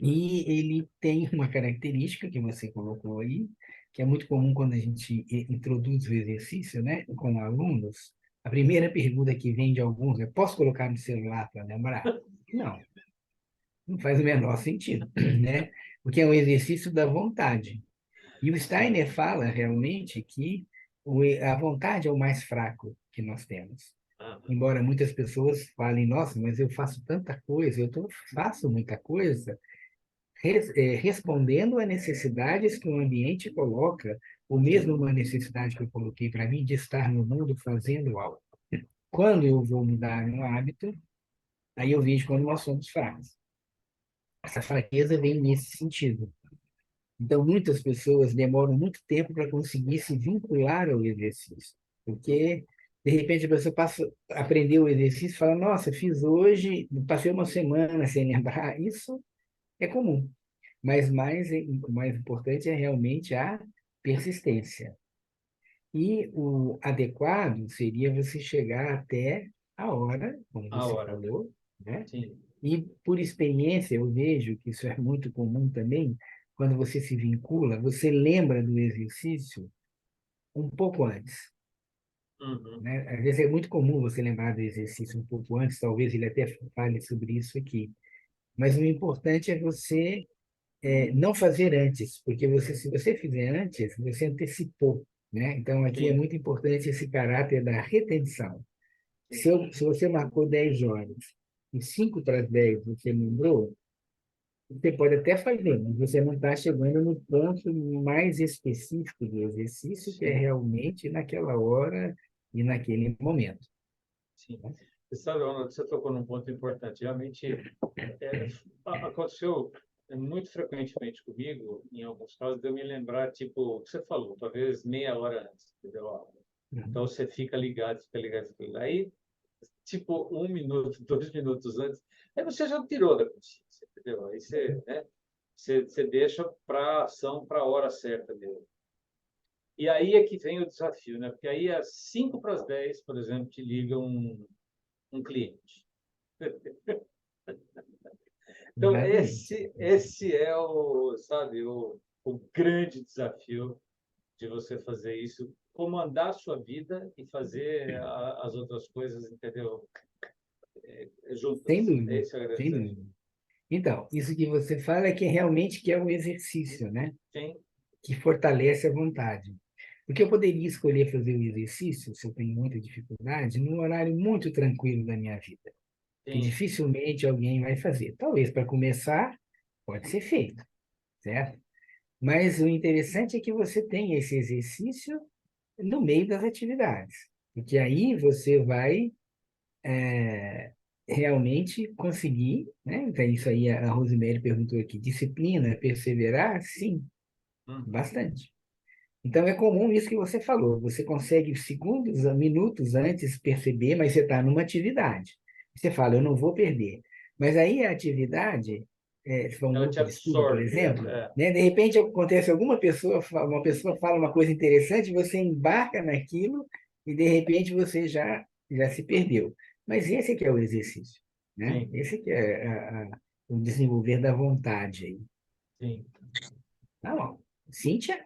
[SPEAKER 2] E ele tem uma característica que você colocou aí, que é muito comum quando a gente introduz o exercício, né, com alunos. A primeira pergunta que vem de alguns é: posso colocar no celular para lembrar? Não faz o menor sentido, né? Porque é um exercício da vontade. E o Steiner fala realmente que a vontade é o mais fraco que nós temos.
[SPEAKER 4] Aham.
[SPEAKER 2] Embora muitas pessoas falem, nossa, mas eu faço tanta coisa, faço muita coisa, respondendo a necessidades que o ambiente coloca, ou mesmo uma necessidade que eu coloquei para mim de estar no mundo fazendo algo. Quando eu vou mudar um hábito, aí eu vejo quando nós somos fracos. Essa fraqueza vem nesse sentido. Então, muitas pessoas demoram muito tempo para conseguir se vincular ao exercício, porque, de repente, a pessoa aprendeu o exercício e fala, nossa, fiz hoje, passei uma semana sem lembrar. Isso é comum, mas o mais importante é realmente a persistência. E o adequado seria você chegar até a hora, como
[SPEAKER 4] A
[SPEAKER 2] você
[SPEAKER 4] hora,
[SPEAKER 2] falou, né?
[SPEAKER 4] sim.
[SPEAKER 2] E, por experiência, eu vejo que isso é muito comum também, quando você se vincula, você lembra do exercício um pouco antes,
[SPEAKER 4] Uhum.
[SPEAKER 2] né? Às vezes é muito comum você lembrar do exercício um pouco antes, talvez ele até fale sobre isso aqui. Mas o importante é você não fazer antes, porque se você fizer antes, você antecipou, né? Então, aqui é
[SPEAKER 4] Sim,
[SPEAKER 2] muito importante esse caráter da retenção. Se você marcou 10 horas e 5 para as 10 você lembrou, você pode até fazer, mas você não está chegando no ponto mais específico do exercício, que é
[SPEAKER 4] sim,
[SPEAKER 2] realmente naquela hora e naquele momento.
[SPEAKER 4] sim. Você sabe, Ronald, você tocou num ponto importante. Realmente, aconteceu muito frequentemente comigo, em alguns casos, de eu me lembrar, tipo, o que você falou, talvez meia hora antes, entendeu? Então, você fica ligado, fica ligado, fica ligado. Aí, tipo, 1 minuto, 2 minutos antes, aí você já tirou da consciência, entendeu? Aí você, né, você deixa para a ação, para a hora certa mesmo. E aí é que vem o desafio, né? Porque aí às 5 para as 10, por exemplo, te liga um cliente. Então,
[SPEAKER 2] Exatamente.
[SPEAKER 4] esse é o, sabe, o grande desafio de você fazer isso, comandar a sua vida e fazer as outras coisas, entendeu?
[SPEAKER 2] Sem
[SPEAKER 4] Juntas.
[SPEAKER 2] dúvida,
[SPEAKER 4] Esse é o grande
[SPEAKER 2] sem
[SPEAKER 4] desafio.
[SPEAKER 2] dúvida. Então, isso que você fala é que realmente que é um exercício, né?
[SPEAKER 4] Sim,
[SPEAKER 2] Que fortalece a vontade. Porque eu poderia escolher fazer o exercício, se eu tenho muita dificuldade, num horário muito tranquilo da minha vida, que
[SPEAKER 4] sim,
[SPEAKER 2] dificilmente alguém vai fazer. Talvez para começar, pode ser feito, certo? Mas o interessante é que você tem esse exercício no meio das atividades, porque aí você vai realmente conseguir, né? Então, isso aí a Rosemary perguntou aqui, disciplina, perseverar? Sim,
[SPEAKER 4] uhum,
[SPEAKER 2] bastante. Então, é comum isso que você falou. Você consegue segundos, minutos antes perceber, mas você está numa atividade. Você fala, eu não vou perder. Mas aí a atividade, se for um
[SPEAKER 4] ela te
[SPEAKER 2] grupo de estudo, por
[SPEAKER 4] absorve,
[SPEAKER 2] exemplo, né? De repente acontece uma pessoa fala uma coisa interessante, você embarca naquilo e de repente você já se perdeu. Mas esse que é o exercício, né?
[SPEAKER 4] sim,
[SPEAKER 2] Esse que é o desenvolver da vontade aí.
[SPEAKER 4] sim.
[SPEAKER 2] Tá bom. Cíntia?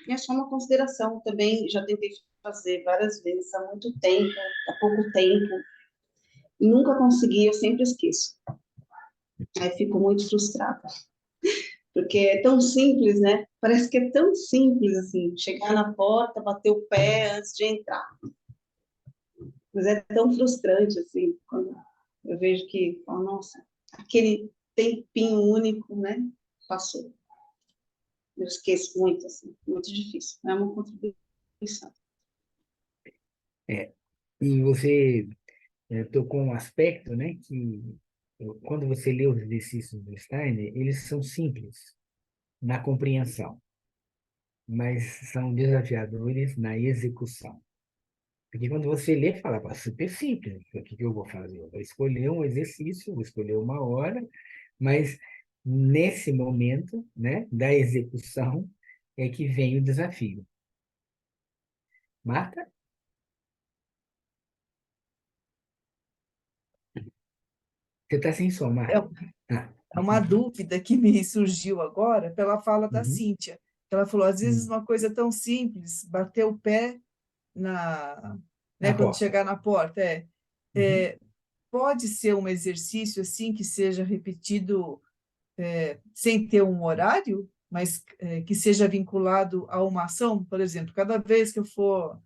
[SPEAKER 3] E é só uma consideração também, já tentei fazer várias vezes, há muito tempo, há pouco tempo, e nunca consegui, eu sempre esqueço. Aí fico muito frustrada, porque é tão simples, né? Parece que é tão simples assim, chegar na porta, bater o pé antes de entrar. Mas é tão frustrante assim, quando eu vejo que, oh, nossa, aquele tempinho único, né? Passou. Eu esqueço muito, assim, muito difícil. É uma contribuição.
[SPEAKER 2] É. E você tocou um aspecto, né, que quando você lê os exercícios do Steiner, eles são simples na compreensão, mas são desafiadores na execução. Porque quando você lê, fala, "Pô, super simples, o que que eu vou fazer? Eu vou escolher um exercício, vou escolher uma hora, mas nesse momento, né, da execução é que vem o desafio. Marta? Você está sem som,
[SPEAKER 5] É,
[SPEAKER 2] Marta. Ah,
[SPEAKER 5] é uma dúvida que me surgiu agora pela fala da
[SPEAKER 2] uhum,
[SPEAKER 5] Cíntia. Ela falou, às vezes
[SPEAKER 2] uhum.
[SPEAKER 5] uma coisa tão simples, bater o pé na, né,
[SPEAKER 2] Na
[SPEAKER 5] quando
[SPEAKER 2] porta.
[SPEAKER 5] chegar na porta,
[SPEAKER 2] Uhum.
[SPEAKER 5] pode ser um exercício assim que seja repetido sem ter um horário, mas que seja vinculado a uma ação. Por exemplo, cada vez que eu for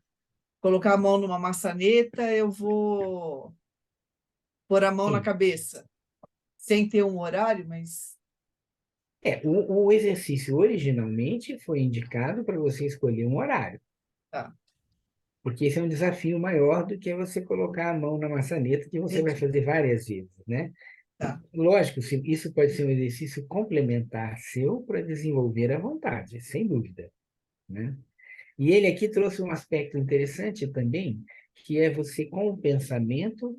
[SPEAKER 5] colocar a mão numa maçaneta, eu vou pôr a mão na
[SPEAKER 2] Sim.
[SPEAKER 5] cabeça, sem ter um horário, mas
[SPEAKER 2] O exercício originalmente foi indicado para você escolher um horário,
[SPEAKER 5] tá,
[SPEAKER 2] porque esse é um desafio maior do que você colocar a mão na maçaneta, que você vai
[SPEAKER 5] entendi,
[SPEAKER 2] fazer várias vezes, né?
[SPEAKER 5] tá.
[SPEAKER 2] Lógico, isso pode ser um exercício complementar seu para desenvolver a vontade, sem dúvida, né? E ele aqui trouxe um aspecto interessante também, que é você, com o pensamento,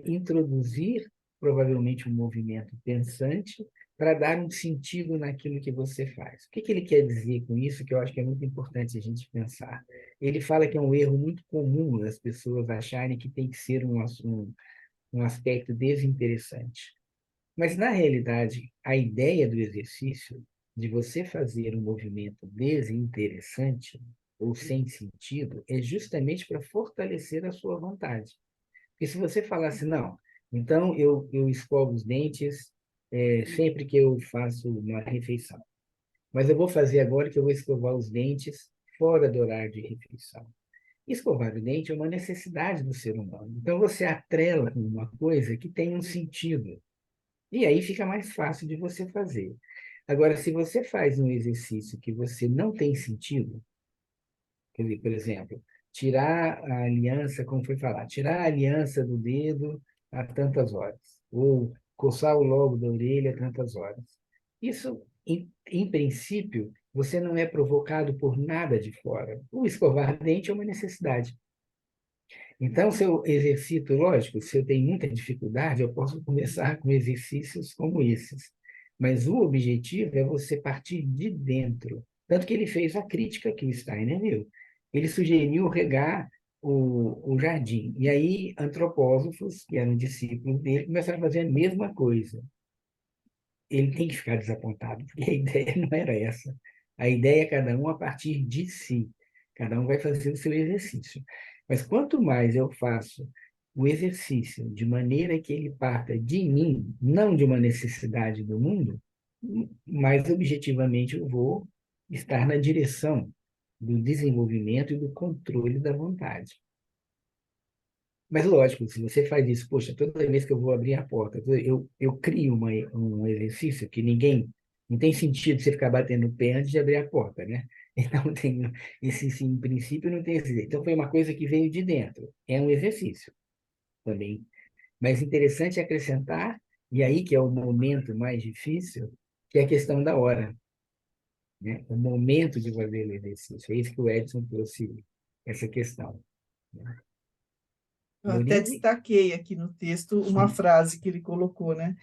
[SPEAKER 2] introduzir provavelmente um movimento pensante para dar um sentido naquilo que você faz. O que que ele quer dizer com isso, que eu acho que é muito importante a gente pensar? Ele fala que é um erro muito comum das pessoas acharem que tem que ser um aspecto desinteressante. Mas, na realidade, a ideia do exercício, de você fazer um movimento desinteressante ou sem sentido, é justamente para fortalecer a sua vontade. Porque se você falasse, não, então eu escovo os dentes sempre que eu faço uma refeição, mas eu vou fazer agora que eu vou escovar os dentes fora do horário de refeição. Escovar o dente é uma necessidade do ser humano. Então, você atrela uma coisa que tem um sentido. E aí fica mais fácil de você fazer. Agora, se você faz um exercício que você não tem sentido, quer dizer, por exemplo, tirar a aliança, como foi falar, tirar a aliança do dedo a tantas horas, ou coçar o lobo da orelha a tantas horas. Isso, em princípio, você não é provocado por nada de fora. O escovar dente é uma necessidade. Então, se eu exercito, lógico, se eu tenho muita dificuldade, eu posso começar com exercícios como esses. Mas o objetivo é você partir de dentro. Tanto que ele fez a crítica que o Steiner viu. Ele sugeriu regar o jardim. E aí, antropósofos, que eram discípulos dele, começaram a fazer a mesma coisa. Ele tem que ficar desapontado, porque a ideia não era essa. A ideia é cada um a partir de si. Cada um vai fazer o seu exercício. Mas quanto mais eu faço o exercício de maneira que ele parta de mim, não de uma necessidade do mundo, mais objetivamente eu vou estar na direção do desenvolvimento e do controle da vontade. Mas, lógico, se você faz isso, poxa, toda vez que eu vou abrir a porta, eu crio um exercício que não tem sentido você ficar batendo o pé antes de abrir a porta, né? Então, em princípio, não tem esse jeito. Então, foi uma coisa que veio de dentro. É um exercício também. Mas interessante é acrescentar, e aí que é o momento mais difícil, que é a questão da hora, né? O momento de fazer o exercício. É isso que o Edson trouxe, essa questão, né?
[SPEAKER 5] Eu até
[SPEAKER 2] Lorize?
[SPEAKER 5] destaquei aqui no texto uma frase que ele colocou, né?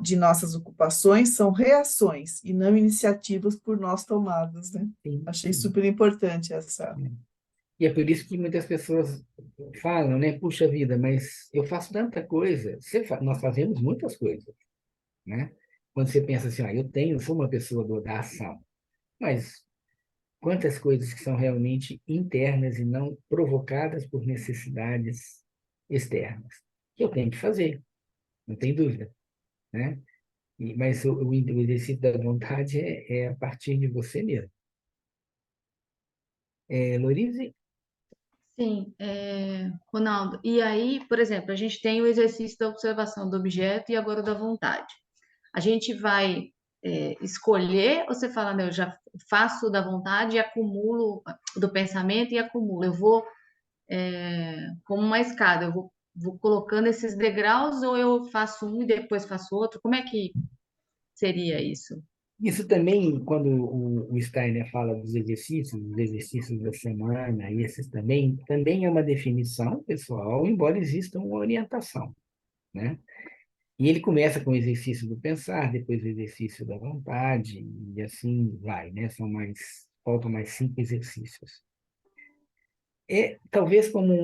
[SPEAKER 5] De nossas ocupações são reações e não iniciativas por nós tomadas, né?
[SPEAKER 2] Sim,
[SPEAKER 5] Achei
[SPEAKER 2] sim.
[SPEAKER 5] super importante essa.
[SPEAKER 2] E é por isso que muitas pessoas falam, né? Puxa vida, mas eu faço tanta coisa. Nós fazemos muitas coisas, né? Quando você pensa assim, eu sou uma pessoa da ação, mas quantas coisas que são realmente internas e não provocadas por necessidades externas, que eu tenho que fazer, não tem dúvida, né? Mas o exercício da vontade é a partir de você mesmo. Lorize?
[SPEAKER 6] Sim, Ronaldo. E aí, por exemplo, a gente tem o exercício da observação do objeto e agora o da vontade. A gente vai escolher, ou você fala, não, eu já faço da vontade e acumulo do pensamento e acumulo. Eu vou como uma escada, vou colocando esses degraus ou eu faço um e depois faço outro? Como é que seria isso?
[SPEAKER 2] Isso também, quando o Steiner fala dos exercícios da semana, e esses também é uma definição pessoal, embora exista uma orientação, né? E ele começa com o exercício do pensar, depois o exercício da vontade, e assim vai, né? Faltam mais 5 exercícios. Talvez como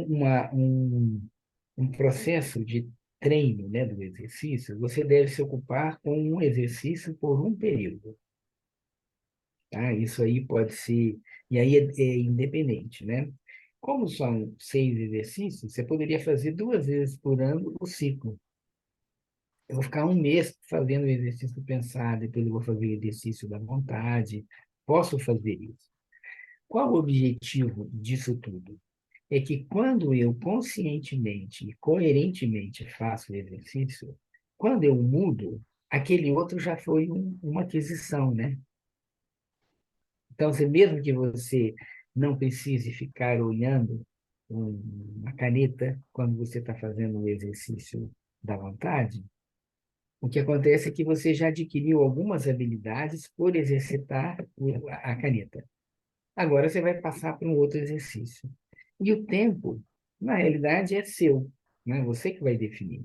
[SPEAKER 2] um processo de treino, né, do exercício, você deve se ocupar com um exercício por um período. Tá? Isso aí pode ser, e aí é independente, né? Como são 6 exercícios, você poderia fazer 2 vezes por ano o ciclo. Eu vou ficar um mês fazendo o exercício pensar, depois eu vou fazer o exercício da vontade. Posso fazer isso. Qual o objetivo disso tudo? É que quando eu conscientemente e coerentemente faço o exercício, quando eu mudo, aquele outro já foi uma aquisição, né? Então, mesmo que você não precise ficar olhando uma caneta quando você está fazendo o exercício da vontade, o que acontece é que você já adquiriu algumas habilidades por exercitar a caneta. Agora você vai passar para um outro exercício. E o tempo, na realidade, é seu, né? Você que vai definir.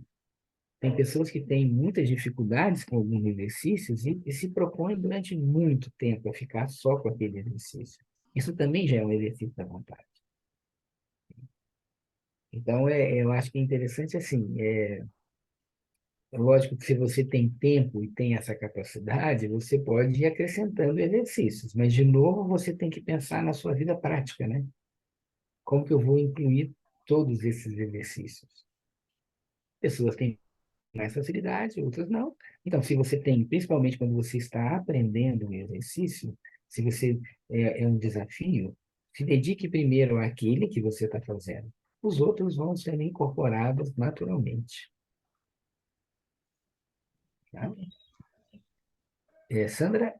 [SPEAKER 2] Tem pessoas que têm muitas dificuldades com alguns exercícios e se propõem durante muito tempo a ficar só com aquele exercício. Isso também já é um exercício da vontade. Então, eu acho que é interessante assim, é lógico que se você tem tempo e tem essa capacidade, você pode ir acrescentando exercícios, mas, de novo, você tem que pensar na sua vida prática, né? Como que eu vou incluir todos esses exercícios? Pessoas têm mais facilidade, outras não. Então, se você tem, principalmente quando você está aprendendo um exercício, se você é um desafio, se dedique primeiro àquele que você está fazendo. Os outros vão sendo incorporados naturalmente. Tá? Sandra?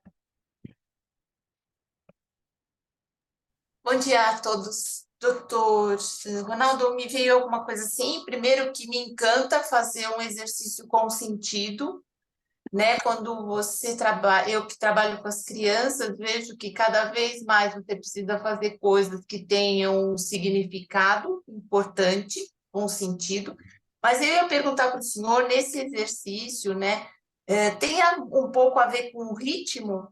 [SPEAKER 7] Bom dia a todos. Doutor Ronaldo, me veio alguma coisa assim. Primeiro, que me encanta fazer um exercício com sentido, né? Quando você trabalha, eu que trabalho com as crianças, vejo que cada vez mais você precisa fazer coisas que tenham um significado importante, com sentido. Mas eu ia perguntar para o senhor, nesse exercício, né? Tem um pouco a ver com o ritmo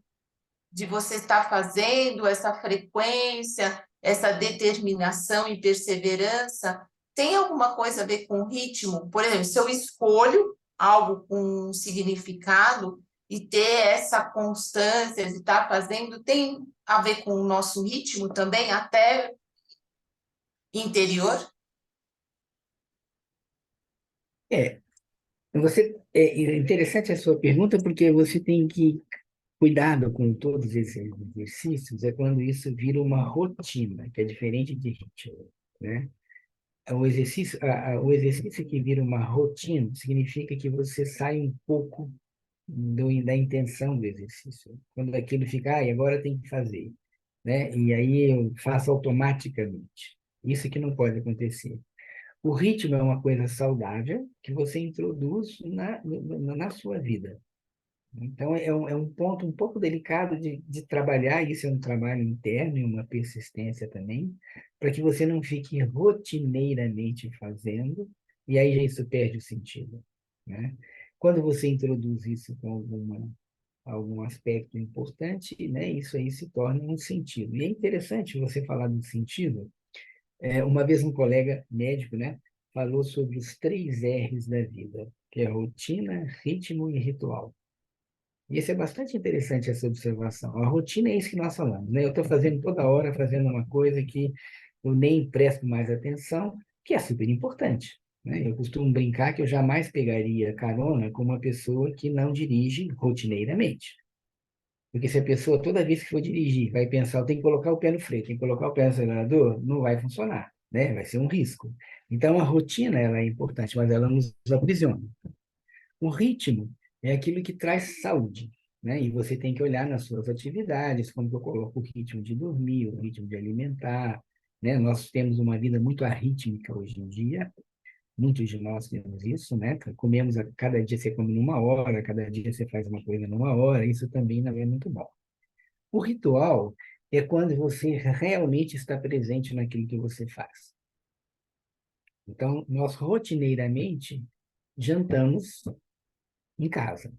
[SPEAKER 7] de você estar fazendo, essa frequência, essa determinação e perseverança, tem alguma coisa a ver com o ritmo? Por exemplo, se eu escolho algo com um significado e ter essa constância de estar fazendo, tem a ver com o nosso ritmo também, até interior?
[SPEAKER 2] É, é interessante a sua pergunta, porque você tem que cuidado com todos esses exercícios é quando isso vira uma rotina, que é diferente de ritmo, né? O exercício que vira uma rotina significa que você sai um pouco da intenção do exercício. Quando aquilo fica, agora tem que fazer, né? E aí eu faço automaticamente. Isso que não pode acontecer. O ritmo é uma coisa saudável que você introduz na sua vida. Então, é um ponto um pouco delicado de trabalhar, isso é um trabalho interno e uma persistência também, para que você não fique rotineiramente fazendo, e aí já isso perde o sentido, né? Quando você introduz isso com algum aspecto importante, né, isso aí se torna um sentido. E é interessante você falar do sentido. Uma vez um colega médico, né, falou sobre os 3 R's da vida, que é rotina, ritmo e ritual. E isso é bastante interessante, essa observação. A rotina é isso que nós falamos, né? Eu estou fazendo toda hora, fazendo uma coisa que eu nem presto mais atenção, que é super importante, né? Eu costumo brincar que eu jamais pegaria carona com uma pessoa que não dirige rotineiramente. Porque se a pessoa, toda vez que for dirigir, vai pensar, eu tenho que colocar o pé no freio, tem que colocar o pé no acelerador, não vai funcionar, né? Vai ser um risco. Então, a rotina, ela é importante, mas ela nos aprisiona. O ritmo é aquilo que traz saúde, né? E você tem que olhar nas suas atividades, como que eu coloco o ritmo de dormir, o ritmo de alimentar, né? Nós temos uma vida muito arrítmica hoje em dia, muitos de nós temos isso, né? Comemos, cada dia você come numa hora, cada dia você faz uma coisa numa hora, isso também não é muito bom. O ritual é quando você realmente está presente naquilo que você faz. Então, nós rotineiramente jantamos em casa,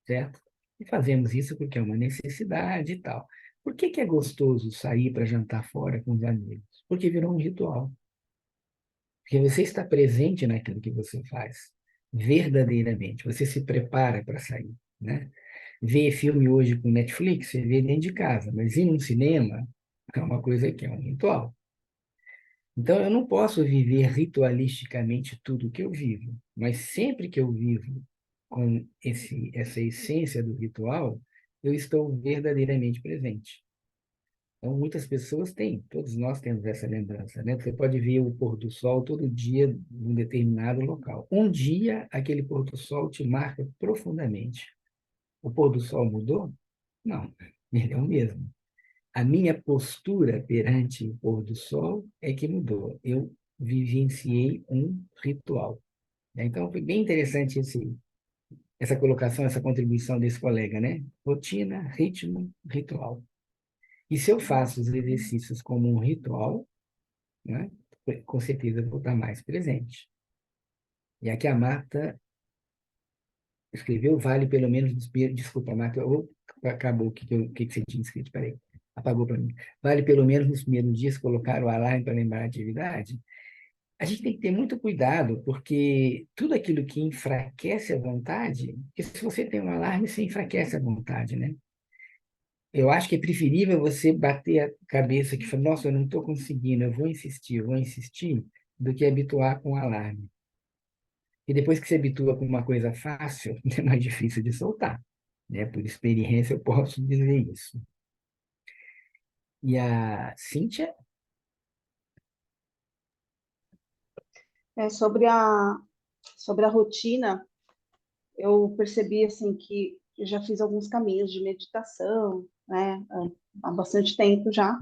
[SPEAKER 2] certo? E fazemos isso porque é uma necessidade e tal. Por que é gostoso sair para jantar fora com os amigos? Porque virou um ritual. Porque você está presente naquilo que você faz, verdadeiramente. Você se prepara para sair, né? Ver filme hoje com Netflix, você vê dentro de casa, mas ir num cinema é uma coisa que é um ritual. Então, eu não posso viver ritualisticamente tudo que eu vivo, mas sempre que eu vivo com essa essência do ritual, eu estou verdadeiramente presente. Então, muitas pessoas têm, todos nós temos essa lembrança, né? Você pode ver o pôr do sol todo dia em um determinado local. Um dia, aquele pôr do sol te marca profundamente. O pôr do sol mudou? Não, ele é o mesmo. A minha postura perante o pôr do sol é que mudou. Eu vivenciei um ritual, né? Então, foi bem interessante essa colocação, essa contribuição desse colega, né? Rotina, ritmo, ritual. E se eu faço os exercícios como um ritual, né? Com certeza eu vou estar mais presente. E aqui a Marta escreveu, vale pelo menos nos primeiros... Desculpa, Marta, acabou o que você tinha escrito, peraí, apagou para mim. Vale pelo menos nos primeiros dias colocar o alarme para lembrar a atividade? A gente tem que ter muito cuidado, porque tudo aquilo que enfraquece a vontade, porque se você tem um alarme, você enfraquece a vontade, né? Eu acho que é preferível você bater a cabeça que fala, nossa, eu não estou conseguindo, eu vou insistir, do que habituar com o alarme. E depois que você habitua com uma coisa fácil, é mais difícil de soltar, né? Por experiência, eu posso dizer isso. E a Cíntia?
[SPEAKER 3] Sobre a rotina, eu percebi assim que eu já fiz alguns caminhos de meditação, né, há bastante tempo já.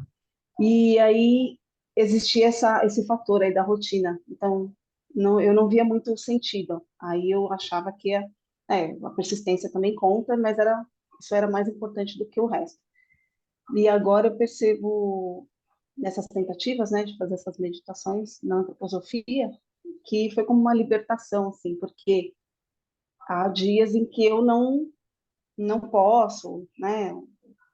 [SPEAKER 3] E aí existia esse fator aí da rotina. Então, eu não via muito sentido. Aí eu achava que a persistência também conta, mas isso era mais importante do que o resto. E agora eu percebo nessas tentativas, né, de fazer essas meditações na antroposofia, que foi como uma libertação, assim, porque há dias em que eu não posso, né?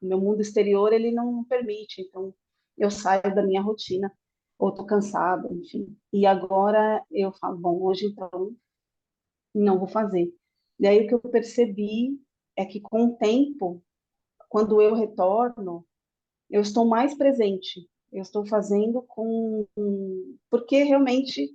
[SPEAKER 3] O meu mundo exterior ele não permite, então eu saio da minha rotina, ou estou cansada, enfim. E agora eu falo, bom, hoje então não vou fazer. E aí o que eu percebi é que com o tempo, quando eu retorno, eu estou mais presente. Eu estou fazendo porque realmente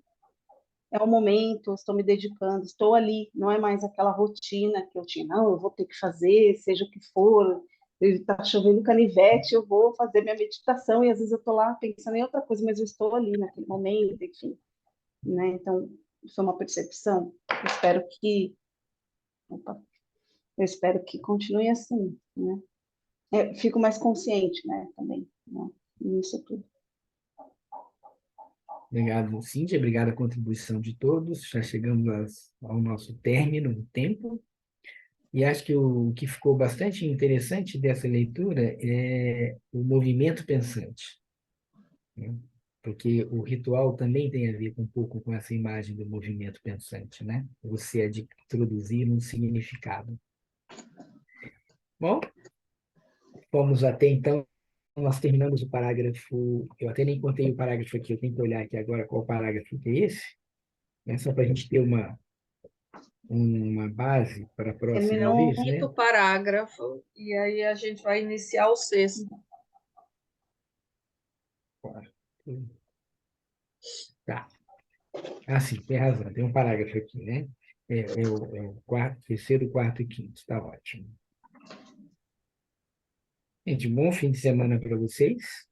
[SPEAKER 3] é o momento, estou me dedicando, estou ali, não é mais aquela rotina que eu tinha, não, eu vou ter que fazer, seja o que for, está chovendo canivete, eu vou fazer minha meditação, e às vezes eu estou lá pensando em outra coisa, mas eu estou ali naquele momento, enfim, né? Então, isso é uma percepção. Opa, eu espero que continue assim, né? Fico mais consciente, né, também, né, nisso tudo.
[SPEAKER 2] Obrigado, Cíntia, obrigado a contribuição de todos. Já chegamos ao nosso término do tempo. E acho que o que ficou bastante interessante dessa leitura é o movimento pensante, né? Porque o ritual também tem a ver um pouco com essa imagem do movimento pensante, né? Você introduzir um significado. Bom, fomos até então, nós terminamos o parágrafo, eu até nem contei o parágrafo aqui, eu tenho que olhar aqui agora qual parágrafo que é esse, né? Só para a gente ter uma base para a próxima
[SPEAKER 1] Terminou o
[SPEAKER 2] vez,
[SPEAKER 1] quinto
[SPEAKER 2] né?
[SPEAKER 1] parágrafo e aí a gente vai iniciar o sexto.
[SPEAKER 2] Tá. Ah, sim, tem razão, tem um parágrafo aqui, né? É o quarto, terceiro, quarto e quinto, está ótimo. Gente, bom fim de semana para vocês.